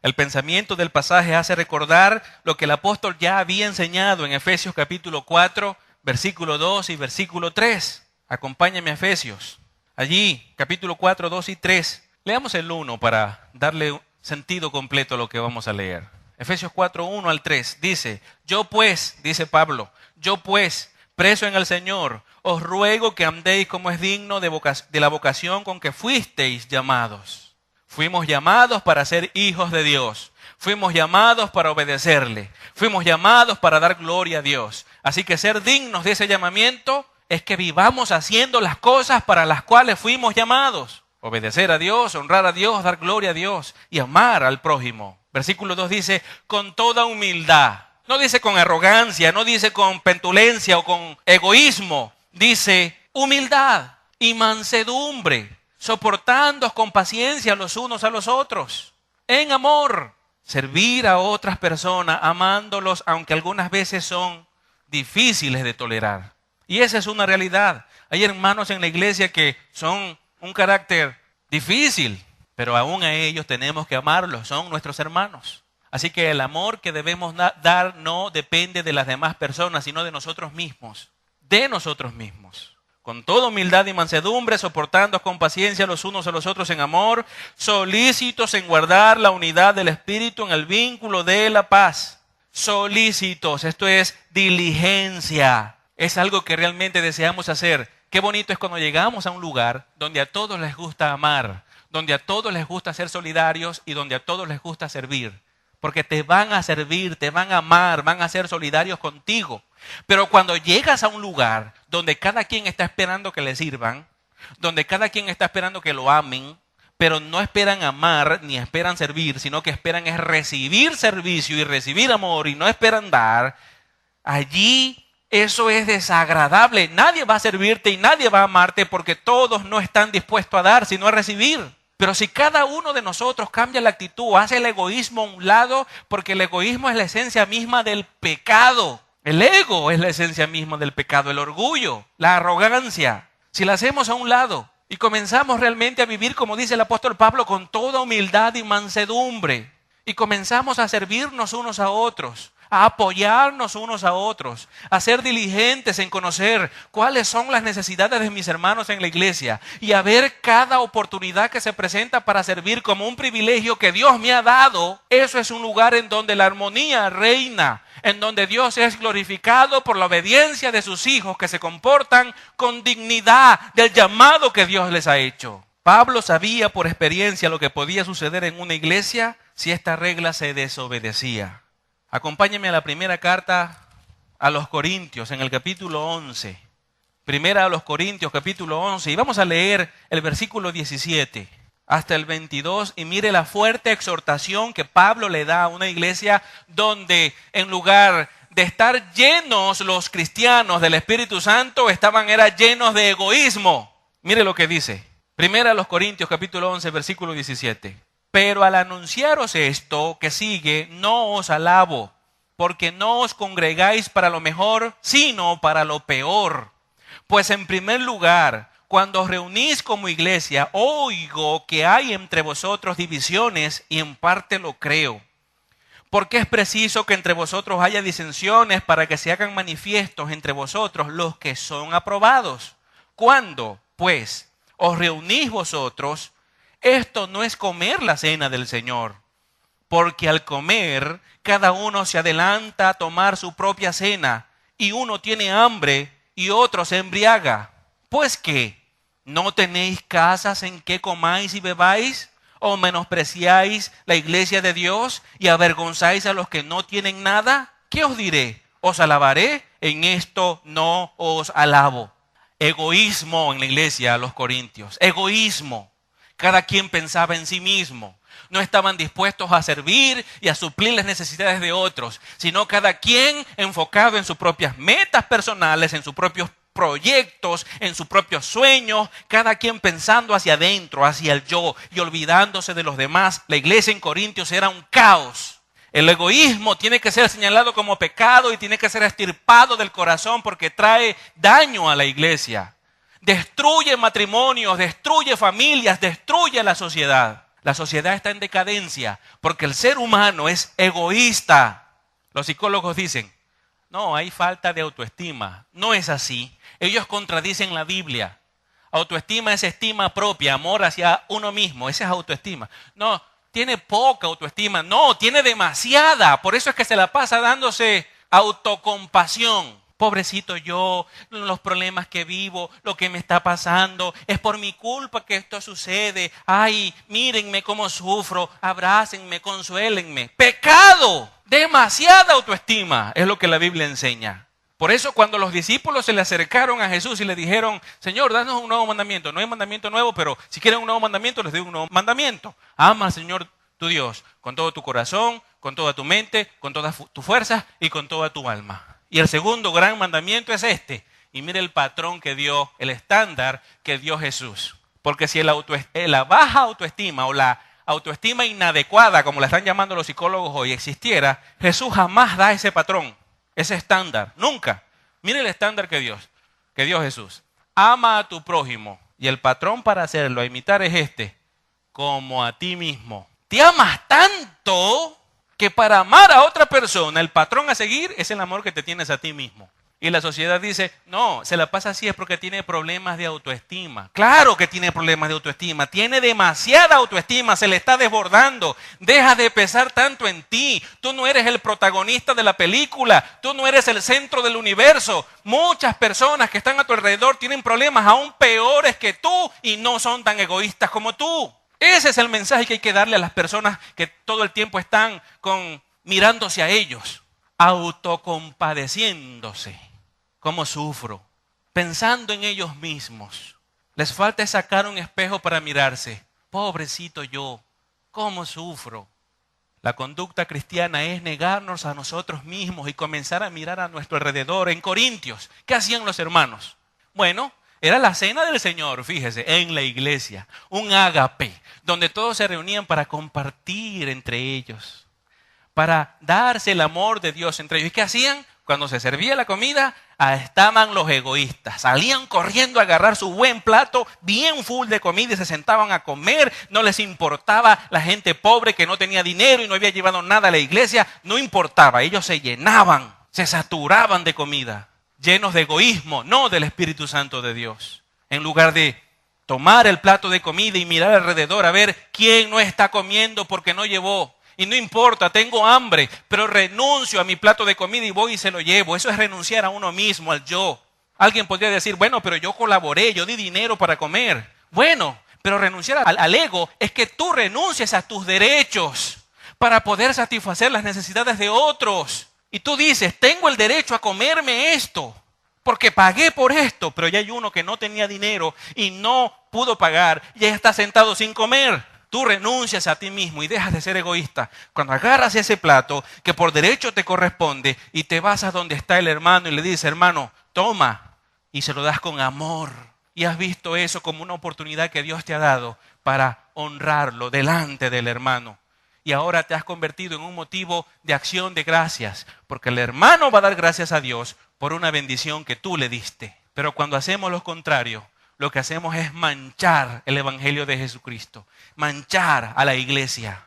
El pensamiento del pasaje hace recordar lo que el apóstol ya había enseñado en Efesios capítulo 4, versículo 2 y versículo 3. Acompáñame a Efesios. Allí, capítulo 4, 2 y 3. Leamos el 1 para darle sentido completo a lo que vamos a leer. Efesios 4, 1 al 3 dice, yo pues, dice Pablo, yo pues, preso en el Señor, os ruego que andéis como es digno de la vocación con que fuisteis llamados. Fuimos llamados para ser hijos de Dios. Fuimos llamados para obedecerle. Fuimos llamados para dar gloria a Dios. Así que ser dignos de ese llamamiento es que vivamos haciendo las cosas para las cuales fuimos llamados. Obedecer a Dios, honrar a Dios, dar gloria a Dios y amar al prójimo. Versículo 2 dice, con toda humildad. No dice con arrogancia, no dice con petulencia o con egoísmo. Dice humildad y mansedumbre, soportándoos con paciencia los unos a los otros, en amor. Servir a otras personas, amándolos, aunque algunas veces son difíciles de tolerar. Y esa es una realidad. Hay hermanos en la iglesia que son un carácter difícil, pero aún a ellos tenemos que amarlos, son nuestros hermanos. Así que el amor que debemos dar no depende de las demás personas, sino de nosotros mismos. De nosotros mismos. Con toda humildad y mansedumbre, soportando con paciencia los unos a los otros en amor, solícitos en guardar la unidad del Espíritu en el vínculo de la paz. Solícitos, esto es diligencia. Es algo que realmente deseamos hacer. Qué bonito es cuando llegamos a un lugar donde a todos les gusta amar, donde a todos les gusta ser solidarios y donde a todos les gusta servir. Porque te van a servir, te van a amar, van a ser solidarios contigo. Pero cuando llegas a un lugar donde cada quien está esperando que le sirvan, donde cada quien está esperando que lo amen, pero no esperan amar ni esperan servir, sino que esperan es recibir servicio y recibir amor y no esperan dar, allí eso es desagradable. Nadie va a servirte y nadie va a amarte porque todos no están dispuestos a dar, sino a recibir. Pero si cada uno de nosotros cambia la actitud, hace el egoísmo a un lado, porque el egoísmo es la esencia misma del pecado. El ego es la esencia misma del pecado, el orgullo, la arrogancia. Si la hacemos a un lado y comenzamos realmente a vivir, como dice el apóstol Pablo, con toda humildad y mansedumbre, y comenzamos a servirnos unos a otros, a apoyarnos unos a otros, a ser diligentes en conocer cuáles son las necesidades de mis hermanos en la iglesia y a ver cada oportunidad que se presenta para servir como un privilegio que Dios me ha dado. Eso es un lugar en donde la armonía reina, en donde Dios es glorificado por la obediencia de sus hijos que se comportan con dignidad del llamado que Dios les ha hecho. Pablo sabía por experiencia lo que podía suceder en una iglesia si esta regla se desobedecía. Acompáñenme a la primera carta a los Corintios, en el capítulo 11. Primera a los Corintios, capítulo 11. Y vamos a leer el versículo 17 hasta el 22. Y mire la fuerte exhortación que Pablo le da a una iglesia donde en lugar de estar llenos los cristianos del Espíritu Santo, estaban llenos de egoísmo. Mire lo que dice. Primera a los Corintios, capítulo 11, versículo 17. Pero al anunciaros esto que sigue, no os alabo, porque no os congregáis para lo mejor, sino para lo peor. Pues en primer lugar, cuando os reunís como iglesia, oigo que hay entre vosotros divisiones y en parte lo creo. Porque es preciso que entre vosotros haya disensiones para que se hagan manifiestos entre vosotros los que son aprobados. Cuando, pues, os reunís vosotros, esto no es comer la cena del Señor, porque al comer cada uno se adelanta a tomar su propia cena, y uno tiene hambre y otro se embriaga. Pues ¿qué? ¿No tenéis casas en que comáis y bebáis? ¿O menospreciáis la iglesia de Dios y avergonzáis a los que no tienen nada? ¿Qué os diré? ¿Os alabaré? En esto no os alabo. Egoísmo en la iglesia a los Corintios. Egoísmo. Cada quien pensaba en sí mismo. No estaban dispuestos a servir y a suplir las necesidades de otros, sino cada quien enfocado en sus propias metas personales, en sus propios proyectos, en sus propios sueños, cada quien pensando hacia adentro, hacia el yo y olvidándose de los demás. La iglesia en Corintios era un caos. El egoísmo tiene que ser señalado como pecado y tiene que ser extirpado del corazón porque trae daño a la iglesia. Destruye matrimonios, destruye familias, destruye la sociedad. La sociedad está en decadencia porque el ser humano es egoísta. Los psicólogos dicen, no, hay falta de autoestima. No es así. Ellos contradicen la Biblia. Autoestima es estima propia, amor hacia uno mismo. Esa es autoestima. No, tiene poca autoestima. No, tiene demasiada. Por eso es que se la pasa dándose autocompasión. Pobrecito yo, los problemas que vivo, lo que me está pasando, es por mi culpa que esto sucede. Ay, mírenme cómo sufro, abrácenme, consuélenme. ¡Pecado! Demasiada autoestima es lo que la Biblia enseña. Por eso cuando los discípulos se le acercaron a Jesús y le dijeron, Señor, danos un nuevo mandamiento. No hay mandamiento nuevo, pero si quieren un nuevo mandamiento, les doy un nuevo mandamiento. Ama al Señor tu Dios, con todo tu corazón, con toda tu mente, con todas tus fuerzas y con toda tu alma. Y el segundo gran mandamiento es este. Y mire el patrón que dio, el estándar que dio Jesús. Porque si la baja autoestima o la autoestima inadecuada, como la están llamando los psicólogos hoy, existiera, Jesús jamás da ese patrón, ese estándar, nunca. Mire el estándar que dio Jesús. Ama a tu prójimo. Y el patrón para hacerlo, a imitar, es este. Como a ti mismo. Te amas tanto que para amar a otra persona, el patrón a seguir es el amor que te tienes a ti mismo. Y la sociedad dice, no, se la pasa así es porque tiene problemas de autoestima. Claro que tiene problemas de autoestima, tiene demasiada autoestima, se le está desbordando. Deja de pesar tanto en ti. Tú no eres el protagonista de la película, tú no eres el centro del universo. Muchas personas que están a tu alrededor tienen problemas aún peores que tú y no son tan egoístas como tú. Ese es el mensaje que hay que darle a las personas que todo el tiempo están mirándose a ellos, autocompadeciéndose. ¿Cómo sufro? Pensando en ellos mismos. Les falta sacar un espejo para mirarse. Pobrecito yo, ¿cómo sufro? La conducta cristiana es negarnos a nosotros mismos y comenzar a mirar a nuestro alrededor. En Corintios, ¿qué hacían los hermanos? Bueno, era la cena del Señor, fíjese, en la iglesia. Un ágape, donde todos se reunían para compartir entre ellos, para darse el amor de Dios entre ellos. ¿Y qué hacían? Cuando se servía la comida, estaban los egoístas. Salían corriendo a agarrar su buen plato, bien full de comida, y se sentaban a comer. No les importaba la gente pobre que no tenía dinero y no había llevado nada a la iglesia. No importaba, ellos se llenaban, se saturaban de comida, llenos de egoísmo, no del Espíritu Santo de Dios. En lugar de tomar el plato de comida y mirar alrededor a ver quién no está comiendo porque no llevó. Y no importa, tengo hambre, pero renuncio a mi plato de comida y voy y se lo llevo. Eso es renunciar a uno mismo, al yo. Alguien podría decir, bueno, pero yo colaboré, yo di dinero para comer. Bueno, pero renunciar al ego es que tú renuncies a tus derechos para poder satisfacer las necesidades de otros. Y tú dices, tengo el derecho a comerme esto, porque pagué por esto, pero ya hay uno que no tenía dinero y no pudo pagar y ya está sentado sin comer. Tú renuncias a ti mismo y dejas de ser egoísta cuando agarras ese plato que por derecho te corresponde y te vas a donde está el hermano y le dices, hermano, toma, y se lo das con amor. Y has visto eso como una oportunidad que Dios te ha dado para honrarlo delante del hermano. Y ahora te has convertido en un motivo de acción de gracias, porque el hermano va a dar gracias a Dios por una bendición que tú le diste. Pero cuando hacemos lo contrario, lo que hacemos es manchar el evangelio de Jesucristo, manchar a la iglesia.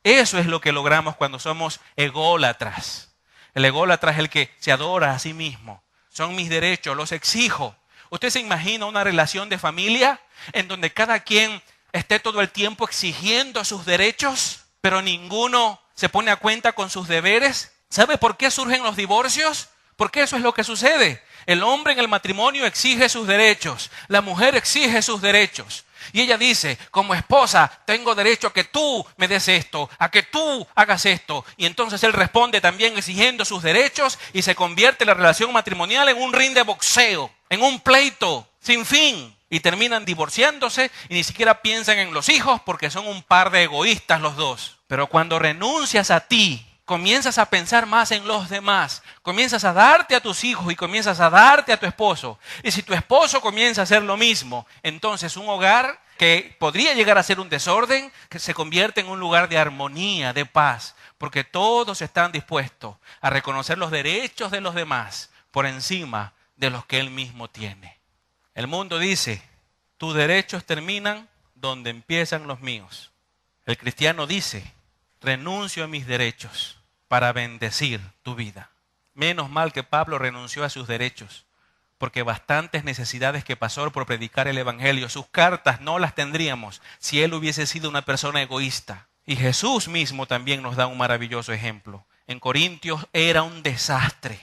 Eso es lo que logramos cuando somos ególatras. El ególatra es el que se adora a sí mismo. Son mis derechos, los exijo. ¿Usted se imagina una relación de familia en donde cada quien esté todo el tiempo exigiendo sus derechos, pero ninguno se pone a cuenta con sus deberes? ¿Sabe por qué surgen los divorcios? Porque eso es lo que sucede. El hombre en el matrimonio exige sus derechos, la mujer exige sus derechos. Y ella dice, como esposa, tengo derecho a que tú me des esto, a que tú hagas esto. Y entonces él responde también exigiendo sus derechos y se convierte la relación matrimonial en un ring de boxeo, en un pleito sin fin. Y terminan divorciándose y ni siquiera piensan en los hijos porque son un par de egoístas los dos. Pero cuando renuncias a ti, comienzas a pensar más en los demás, comienzas a darte a tus hijos y comienzas a darte a tu esposo. Y si tu esposo comienza a hacer lo mismo, entonces un hogar que podría llegar a ser un desorden, que se convierte en un lugar de armonía, de paz, porque todos están dispuestos a reconocer los derechos de los demás por encima de los que él mismo tiene. El mundo dice, tus derechos terminan donde empiezan los míos. El cristiano dice, renuncio a mis derechos para bendecir tu vida. Menos mal que Pablo renunció a sus derechos, porque bastantes necesidades que pasó por predicar el evangelio, sus cartas no las tendríamos si él hubiese sido una persona egoísta. Y Jesús mismo también nos da un maravilloso ejemplo. En Corintios era un desastre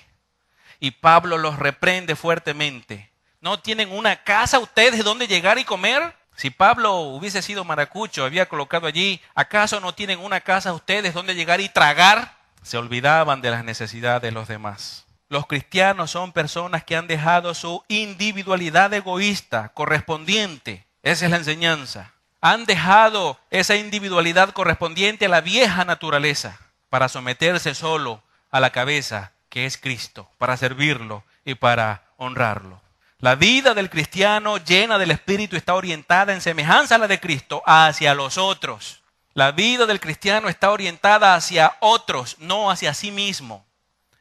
y Pablo los reprende fuertemente. ¿No tienen una casa ustedes donde llegar y comer? Si Pablo hubiese sido maracucho, había colocado allí, ¿acaso no tienen una casa ustedes donde llegar y tragar? Se olvidaban de las necesidades de los demás. Los cristianos son personas que han dejado su individualidad egoísta correspondiente. Esa es la enseñanza. Han dejado esa individualidad correspondiente a la vieja naturaleza para someterse solo a la cabeza, que es Cristo, para servirlo y para honrarlo. La vida del cristiano llena del Espíritu está orientada en semejanza a la de Cristo hacia los otros. La vida del cristiano está orientada hacia otros, no hacia sí mismo.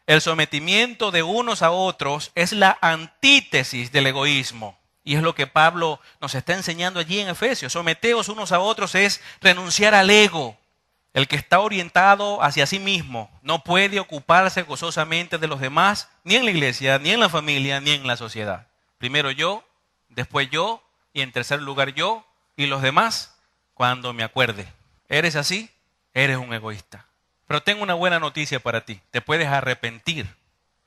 El sometimiento de unos a otros es la antítesis del egoísmo. Y es lo que Pablo nos está enseñando allí en Efesios. Someteos unos a otros es renunciar al ego. El que está orientado hacia sí mismo no puede ocuparse gozosamente de los demás, ni en la iglesia, ni en la familia, ni en la sociedad. Primero yo, después yo, y en tercer lugar yo, y los demás cuando me acuerde. ¿Eres así? Eres un egoísta. Pero tengo una buena noticia para ti. Te puedes arrepentir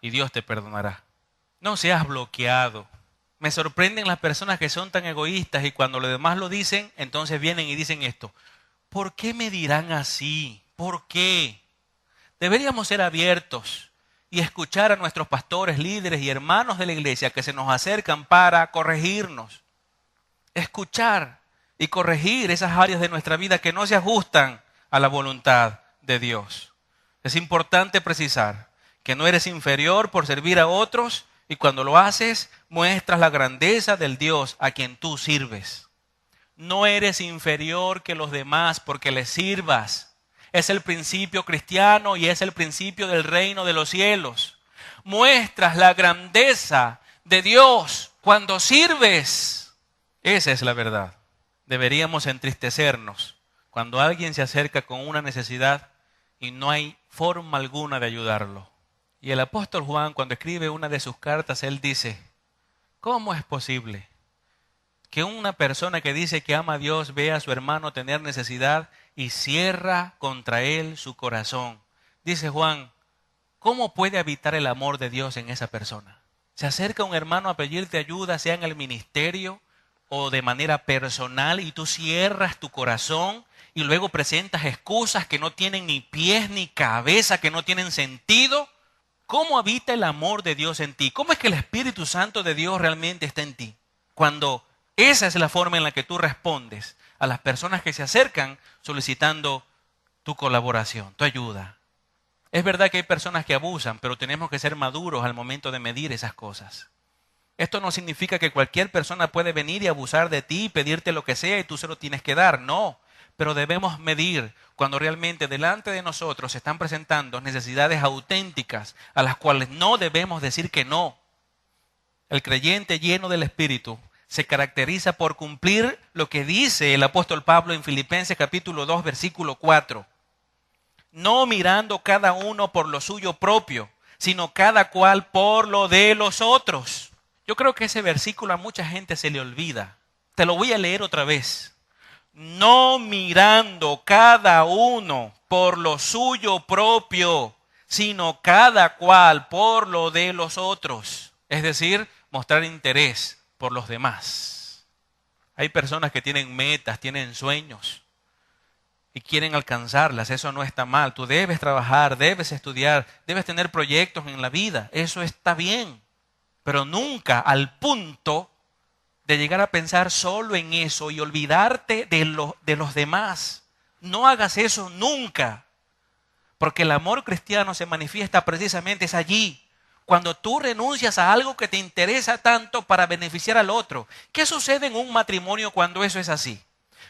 y Dios te perdonará. No seas bloqueado. Me sorprenden las personas que son tan egoístas y cuando los demás lo dicen, entonces vienen y dicen esto. ¿Por qué me dirán así? ¿Por qué? Deberíamos ser abiertos y escuchar a nuestros pastores, líderes y hermanos de la iglesia que se nos acercan para corregirnos. Escuchar y corregir esas áreas de nuestra vida que no se ajustan a la voluntad de Dios. Es importante precisar que no eres inferior por servir a otros y cuando lo haces muestras la grandeza del Dios a quien tú sirves. No eres inferior que los demás porque les sirvas. Es el principio cristiano y es el principio del reino de los cielos. Muestras la grandeza de Dios cuando sirves. Esa es la verdad. Deberíamos entristecernos cuando alguien se acerca con una necesidad y no hay forma alguna de ayudarlo. Y el apóstol Juan, cuando escribe una de sus cartas, él dice, ¿cómo es posible que una persona que dice que ama a Dios vea a su hermano tener necesidad y cierra contra él su corazón? Dice Juan, ¿cómo puede habitar el amor de Dios en esa persona? Se acerca un hermano a pedirte ayuda, sea en el ministerio o de manera personal, y tú cierras tu corazón y luego presentas excusas que no tienen ni pies ni cabeza, que no tienen sentido. ¿Cómo habita el amor de Dios en ti? ¿Cómo es que el Espíritu Santo de Dios realmente está en ti? Cuando esa es la forma en la que tú respondes a las personas que se acercan solicitando tu colaboración, tu ayuda. Es verdad que hay personas que abusan, pero tenemos que ser maduros al momento de medir esas cosas. Esto no significa que cualquier persona puede venir y abusar de ti y pedirte lo que sea y tú se lo tienes que dar, no. Pero debemos medir cuando realmente delante de nosotros se están presentando necesidades auténticas a las cuales no debemos decir que no. El creyente lleno del Espíritu se caracteriza por cumplir lo que dice el apóstol Pablo en Filipenses capítulo 2, versículo 4. No mirando cada uno por lo suyo propio, sino cada cual por lo de los otros. Yo creo que ese versículo a mucha gente se le olvida. Te lo voy a leer otra vez. No mirando cada uno por lo suyo propio, sino cada cual por lo de los otros. Es decir, mostrar interés por los demás. Hay personas que tienen metas, tienen sueños y quieren alcanzarlas. Eso no está mal. Tú debes trabajar, debes estudiar, debes tener proyectos en la vida. Eso está bien. Pero nunca al punto de llegar a pensar solo en eso y olvidarte de los demás. No hagas eso nunca. Porque el amor cristiano se manifiesta precisamente es allí. Cuando tú renuncias a algo que te interesa tanto para beneficiar al otro. ¿Qué sucede en un matrimonio cuando eso es así?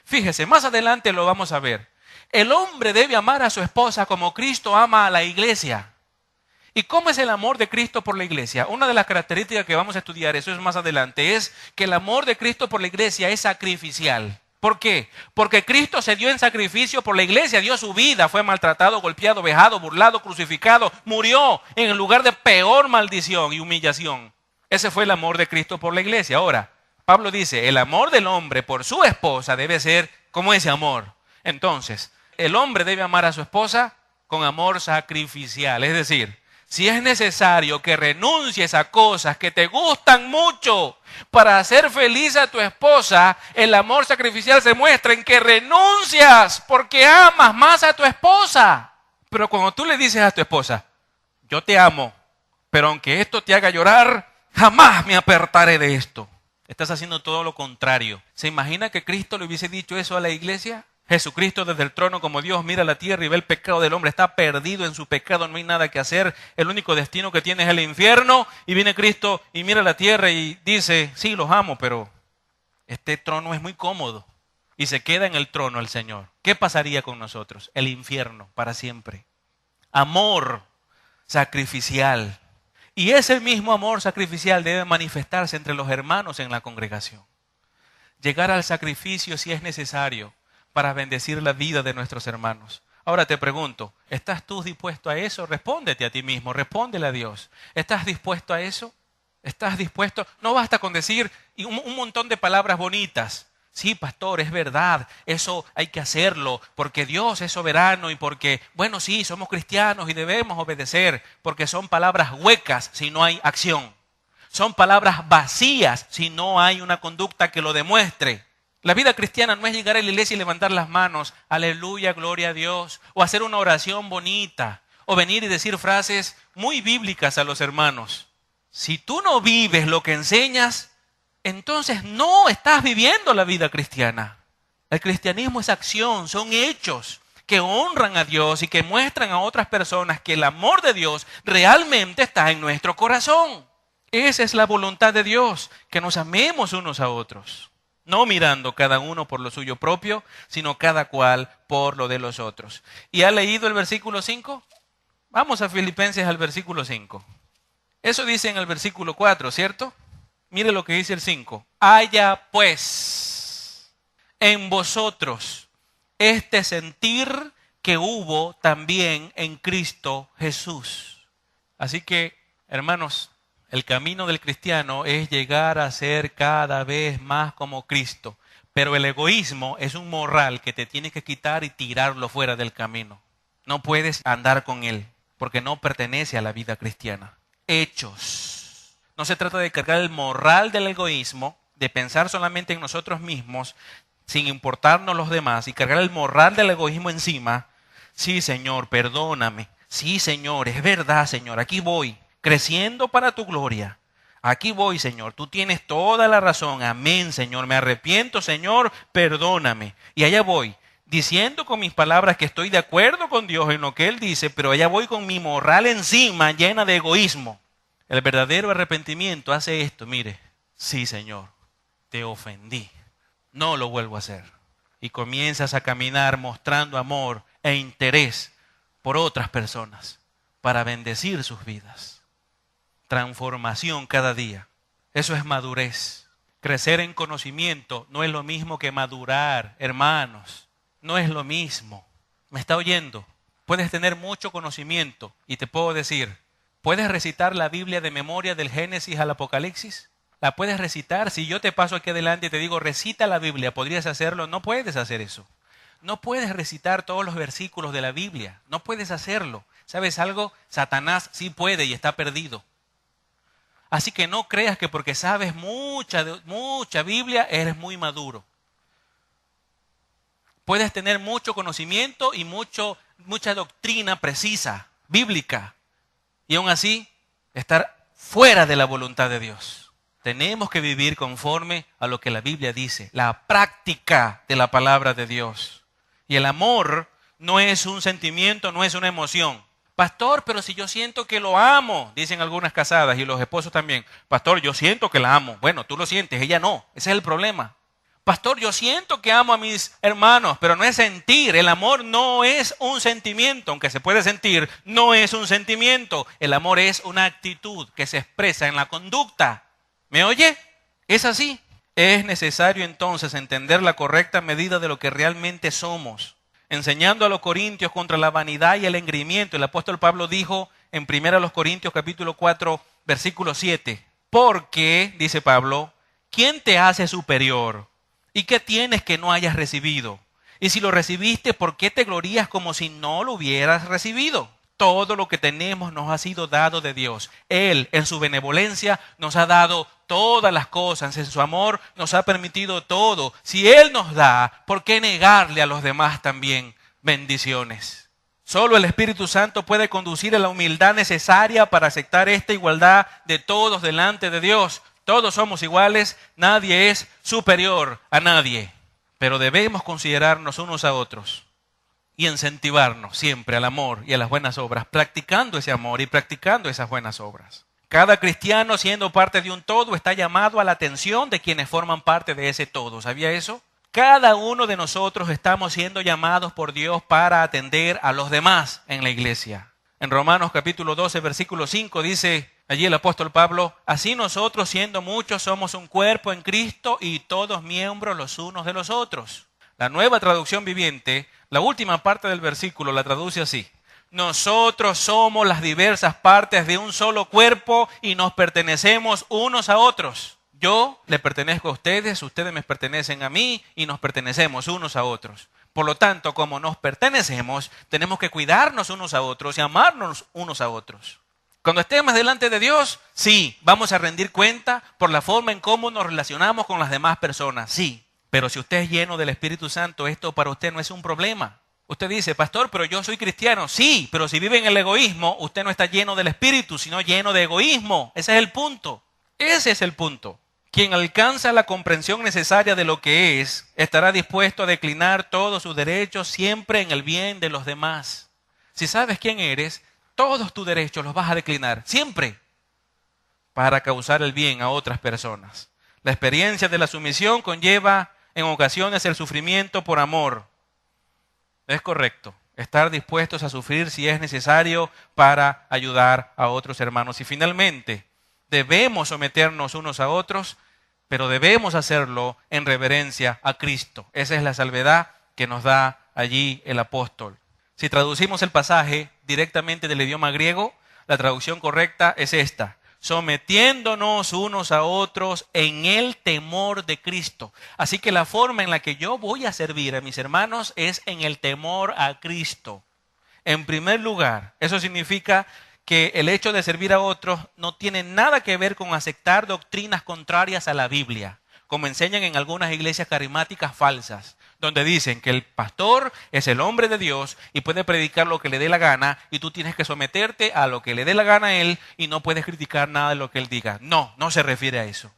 Fíjese, más adelante lo vamos a ver. El hombre debe amar a su esposa como Cristo ama a la iglesia. ¿Y cómo es el amor de Cristo por la iglesia? Una de las características que vamos a estudiar, eso es más adelante, es que el amor de Cristo por la iglesia es sacrificial. ¿Por qué? Porque Cristo se dio en sacrificio por la iglesia, dio su vida, fue maltratado, golpeado, vejado, burlado, crucificado, murió en el lugar de peor maldición y humillación. Ese fue el amor de Cristo por la iglesia. Ahora, Pablo dice, el amor del hombre por su esposa debe ser como ese amor. Entonces, el hombre debe amar a su esposa con amor sacrificial, es decir, si es necesario que renuncies a cosas que te gustan mucho para hacer feliz a tu esposa, el amor sacrificial se muestra en que renuncias porque amas más a tu esposa. Pero cuando tú le dices a tu esposa, yo te amo, pero aunque esto te haga llorar, jamás me apartaré de esto. Estás haciendo todo lo contrario. ¿Se imagina que Cristo le hubiese dicho eso a la iglesia? Jesucristo desde el trono como Dios mira la tierra y ve el pecado del hombre. Está perdido en su pecado, no hay nada que hacer. El único destino que tiene es el infierno. Y viene Cristo y mira la tierra y dice, sí, los amo, pero este trono es muy cómodo. Y se queda en el trono el Señor. ¿Qué pasaría con nosotros? El infierno para siempre. Amor sacrificial. Y ese mismo amor sacrificial debe manifestarse entre los hermanos en la congregación. Llegar al sacrificio si es necesario para bendecir la vida de nuestros hermanos. Ahora te pregunto, ¿estás tú dispuesto a eso? Respóndete a ti mismo, respóndele a Dios. ¿Estás dispuesto a eso? ¿Estás dispuesto? No basta con decir un montón de palabras bonitas. Sí, pastor, es verdad, eso hay que hacerlo, porque Dios es soberano y porque, bueno, sí, somos cristianos y debemos obedecer, porque son palabras huecas si no hay acción. Son palabras vacías si no hay una conducta que lo demuestre. La vida cristiana no es llegar a la iglesia y levantar las manos, aleluya, gloria a Dios, o hacer una oración bonita, o venir y decir frases muy bíblicas a los hermanos. Si tú no vives lo que enseñas, entonces no estás viviendo la vida cristiana. El cristianismo es acción, son hechos que honran a Dios y que muestran a otras personas que el amor de Dios realmente está en nuestro corazón. Esa es la voluntad de Dios, que nos amemos unos a otros. No mirando cada uno por lo suyo propio, sino cada cual por lo de los otros. ¿Y ha leído el versículo 5? Vamos a Filipenses al versículo 5. Eso dice en el versículo 4, ¿cierto? Mire lo que dice el 5. Haya pues en vosotros este sentir que hubo también en Cristo Jesús. Así que, hermanos, el camino del cristiano es llegar a ser cada vez más como Cristo. Pero el egoísmo es un morral que te tienes que quitar y tirarlo fuera del camino. No puedes andar con él porque no pertenece a la vida cristiana. Hechos. No se trata de cargar el morral del egoísmo, de pensar solamente en nosotros mismos, sin importarnos los demás, y cargar el morral del egoísmo encima. Sí, Señor, perdóname. Sí, Señor, es verdad, Señor, aquí voy, creciendo para tu gloria. Aquí voy, Señor, tú tienes toda la razón. Amén, Señor, me arrepiento, Señor, perdóname. Y allá voy, diciendo con mis palabras que estoy de acuerdo con Dios en lo que Él dice, pero allá voy con mi morral encima, llena de egoísmo. El verdadero arrepentimiento hace esto, mire, sí, Señor, te ofendí, no lo vuelvo a hacer. Y comienzas a caminar mostrando amor e interés por otras personas para bendecir sus vidas. Transformación cada día. Eso es madurez. Crecer en conocimiento no es lo mismo que madurar, hermanos. No es lo mismo. ¿Me está oyendo? Puedes tener mucho conocimiento y te puedo decir, ¿puedes recitar la Biblia de memoria del Génesis al Apocalipsis? ¿La puedes recitar? Si yo te paso aquí adelante y te digo, recita la Biblia, ¿podrías hacerlo? No puedes hacer eso. No puedes recitar todos los versículos de la Biblia. No puedes hacerlo. ¿Sabes algo? Satanás sí puede y está perdido. Así que no creas que porque sabes mucha Biblia eres muy maduro. Puedes tener mucho conocimiento y mucha doctrina precisa, bíblica, y aún así estar fuera de la voluntad de Dios. Tenemos que vivir conforme a lo que la Biblia dice, la práctica de la palabra de Dios. Y el amor no es un sentimiento, no es una emoción. Pastor, pero si yo siento que lo amo, dicen algunas casadas y los esposos también. Pastor, yo siento que la amo. Bueno, tú lo sientes, ella no. Ese es el problema. Pastor, yo siento que amo a mis hermanos, pero no es sentir. El amor no es un sentimiento, aunque se puede sentir, no es un sentimiento. El amor es una actitud que se expresa en la conducta. ¿Me oye? Es así. Es necesario entonces entender la correcta medida de lo que realmente somos. Enseñando a los corintios contra la vanidad y el engreimiento. El apóstol Pablo dijo en 1 Corintios capítulo 4, versículo 7. Porque, dice Pablo, ¿quién te hace superior? ¿Y qué tienes que no hayas recibido? Y si lo recibiste, ¿por qué te glorías como si no lo hubieras recibido? Todo lo que tenemos nos ha sido dado de Dios. Él, en su benevolencia, nos ha dado todas las cosas. En su amor nos ha permitido todo. Si Él nos da, ¿por qué negarle a los demás también bendiciones? Solo el Espíritu Santo puede conducir a la humildad necesaria para aceptar esta igualdad de todos delante de Dios. Todos somos iguales, nadie es superior a nadie. Pero debemos considerarnos unos a otros y incentivarnos siempre al amor y a las buenas obras, practicando ese amor y practicando esas buenas obras. Cada cristiano, siendo parte de un todo, está llamado a la atención de quienes forman parte de ese todo. ¿Sabía eso? Cada uno de nosotros estamos siendo llamados por Dios para atender a los demás en la iglesia. En Romanos capítulo 12, versículo 5 dice allí el apóstol Pablo: así nosotros, siendo muchos, somos un cuerpo en Cristo y todos miembros los unos de los otros. La Nueva Traducción Viviente, la última parte del versículo la traduce así: nosotros somos las diversas partes de un solo cuerpo y nos pertenecemos unos a otros. Yo le pertenezco a ustedes me pertenecen a mí y nos pertenecemos unos a otros. Por lo tanto, como nos pertenecemos, tenemos que cuidarnos unos a otros y amarnos unos a otros. Cuando estemos delante de Dios, sí, vamos a rendir cuenta por la forma en cómo nos relacionamos con las demás personas, sí. Pero si usted es lleno del Espíritu Santo, esto para usted no es un problema. Usted dice: pastor, pero yo soy cristiano. Sí, pero si vive en el egoísmo, usted no está lleno del Espíritu, sino lleno de egoísmo. Ese es el punto. Ese es el punto. Quien alcanza la comprensión necesaria de lo que es, estará dispuesto a declinar todos sus derechos siempre en el bien de los demás. Si sabes quién eres, todos tus derechos los vas a declinar, siempre, para causar el bien a otras personas. La experiencia de la sumisión conlleva en ocasiones el sufrimiento por amor. Es correcto, estar dispuestos a sufrir si es necesario para ayudar a otros hermanos. Y finalmente, debemos someternos unos a otros, pero debemos hacerlo en reverencia a Cristo. Esa es la salvedad que nos da allí el apóstol. Si traducimos el pasaje directamente del idioma griego, la traducción correcta es esta: sometiéndonos unos a otros en el temor de Cristo. Así que la forma en la que yo voy a servir a mis hermanos es en el temor a Cristo. En primer lugar, eso significa que el hecho de servir a otros no tiene nada que ver con aceptar doctrinas contrarias a la Biblia, como enseñan en algunas iglesias carismáticas falsas, donde dicen que el pastor es el hombre de Dios y puede predicar lo que le dé la gana y tú tienes que someterte a lo que le dé la gana a él y no puedes criticar nada de lo que él diga. No, no se refiere a eso.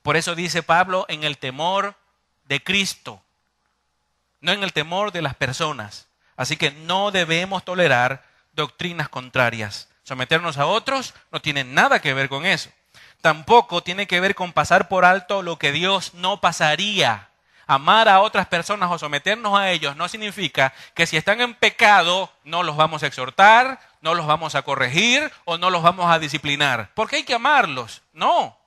Por eso dice Pablo: en el temor de Cristo, no en el temor de las personas. Así que no debemos tolerar doctrinas contrarias. Someternos a otros no tiene nada que ver con eso. Tampoco tiene que ver con pasar por alto lo que Dios no pasaría. Amar a otras personas o someternos a ellos no significa que si están en pecado no los vamos a exhortar, no los vamos a corregir o no los vamos a disciplinar. Porque hay que amarlos. No.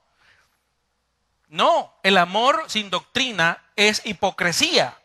No, el amor sin doctrina es hipocresía.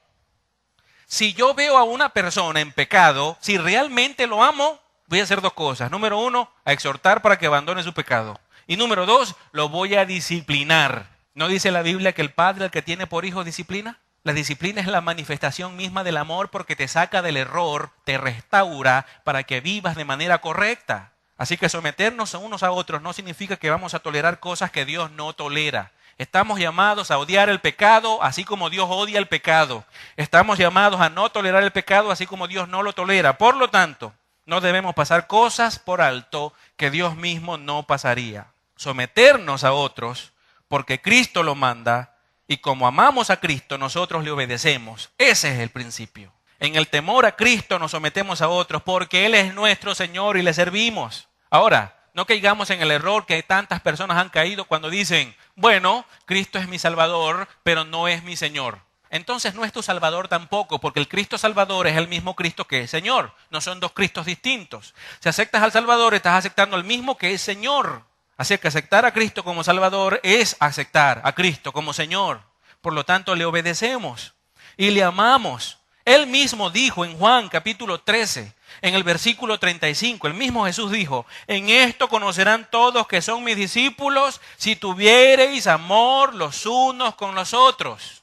Si yo veo a una persona en pecado, si realmente lo amo, voy a hacer dos cosas. Número uno, a exhortar para que abandone su pecado. Y número dos, lo voy a disciplinar. ¿No dice la Biblia que el padre al que tiene por hijo disciplina? La disciplina es la manifestación misma del amor porque te saca del error, te restaura para que vivas de manera correcta. Así que someternos unos a otros no significa que vamos a tolerar cosas que Dios no tolera. Estamos llamados a odiar el pecado así como Dios odia el pecado. Estamos llamados a no tolerar el pecado así como Dios no lo tolera. Por lo tanto, no debemos pasar cosas por alto que Dios mismo no pasaría. Someternos a otros porque Cristo lo manda y como amamos a Cristo nosotros le obedecemos. Ese es el principio. En el temor a Cristo nos sometemos a otros porque Él es nuestro Señor y le servimos. Ahora, no caigamos en el error que tantas personas han caído cuando dicen: bueno, Cristo es mi Salvador, pero no es mi Señor. Entonces no es tu Salvador tampoco, porque el Cristo Salvador es el mismo Cristo que es Señor. No son dos Cristos distintos. Si aceptas al Salvador, estás aceptando al mismo que es Señor. Así que aceptar a Cristo como Salvador es aceptar a Cristo como Señor. Por lo tanto, le obedecemos y le amamos. Él mismo dijo en Juan capítulo 13, en el versículo 35, el mismo Jesús dijo: en esto conocerán todos que son mis discípulos, si tuviereis amor los unos con los otros.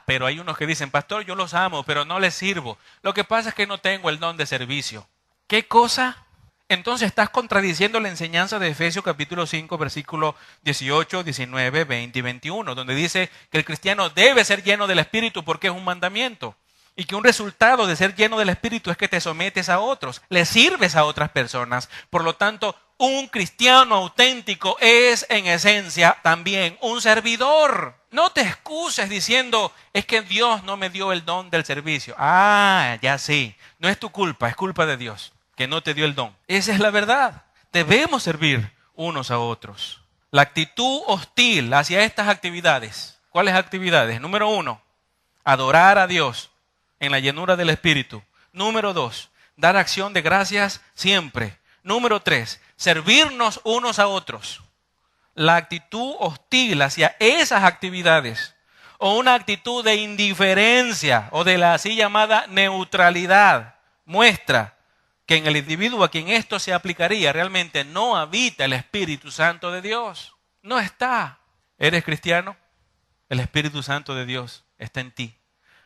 Pero hay unos que dicen: pastor, yo los amo, pero no les sirvo. Lo que pasa es que no tengo el don de servicio. ¿Qué cosa? Entonces estás contradiciendo la enseñanza de Efesios capítulo 5, versículo 18, 19, 20 y 21, donde dice que el cristiano debe ser lleno del Espíritu porque es un mandamiento. Y que un resultado de ser lleno del Espíritu es que te sometes a otros, le sirves a otras personas. Por lo tanto, Un cristiano auténtico es en esencia también un servidor. No te excuses diciendo, es que Dios no me dio el don del servicio. Ah, ya sí. No es tu culpa, es culpa de Dios, que no te dio el don. Esa es la verdad. Debemos servir unos a otros. La actitud hostil hacia estas actividades. ¿Cuáles actividades? Número 1, adorar a Dios en la llenura del Espíritu. Número 2, dar acción de gracias siempre. Número 3, servirnos unos a otros. La actitud hostil hacia esas actividades o una actitud de indiferencia o de la así llamada neutralidad muestra que en el individuo a quien esto se aplicaría realmente no habita el Espíritu Santo de Dios. No está. ¿Eres cristiano? El Espíritu Santo de Dios está en ti.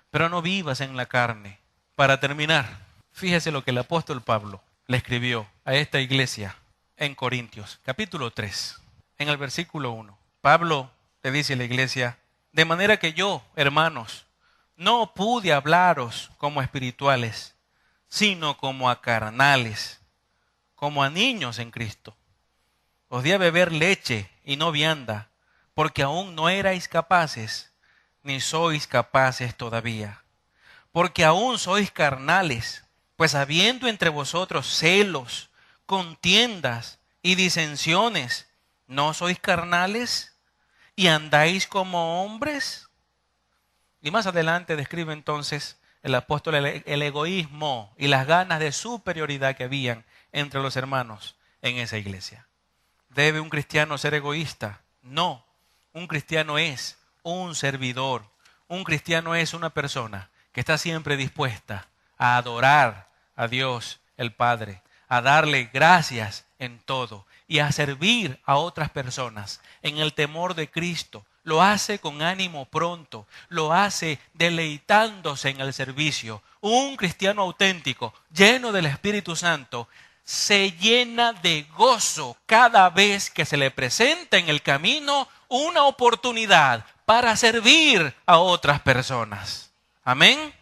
Pero no vivas en la carne. Para terminar, fíjese lo que el apóstol Pablo le escribió a esta iglesia en Corintios, capítulo 3, en el versículo 1. Pablo le dice a la iglesia, de manera que yo, hermanos, no pude hablaros como espirituales, sino como a carnales, como a niños en Cristo. Os di a beber leche y no vianda, porque aún no erais capaces, ni sois capaces todavía. Porque aún sois carnales, pues habiendo entre vosotros celos, contiendas y disensiones, ¿no sois carnales y andáis como hombres? Y más adelante describe entonces el apóstol el egoísmo y las ganas de superioridad que habían entre los hermanos en esa iglesia. ¿Debe un cristiano ser egoísta? No. Un cristiano es un servidor. Un cristiano es una persona que está siempre dispuesta a adorar a Dios el Padre, a darle gracias en todo y a servir a otras personas en el temor de Cristo. Lo hace con ánimo pronto, lo hace deleitándose en el servicio. Un cristiano auténtico, lleno del Espíritu Santo, se llena de gozo cada vez que se le presenta en el camino una oportunidad para servir a otras personas. Amén.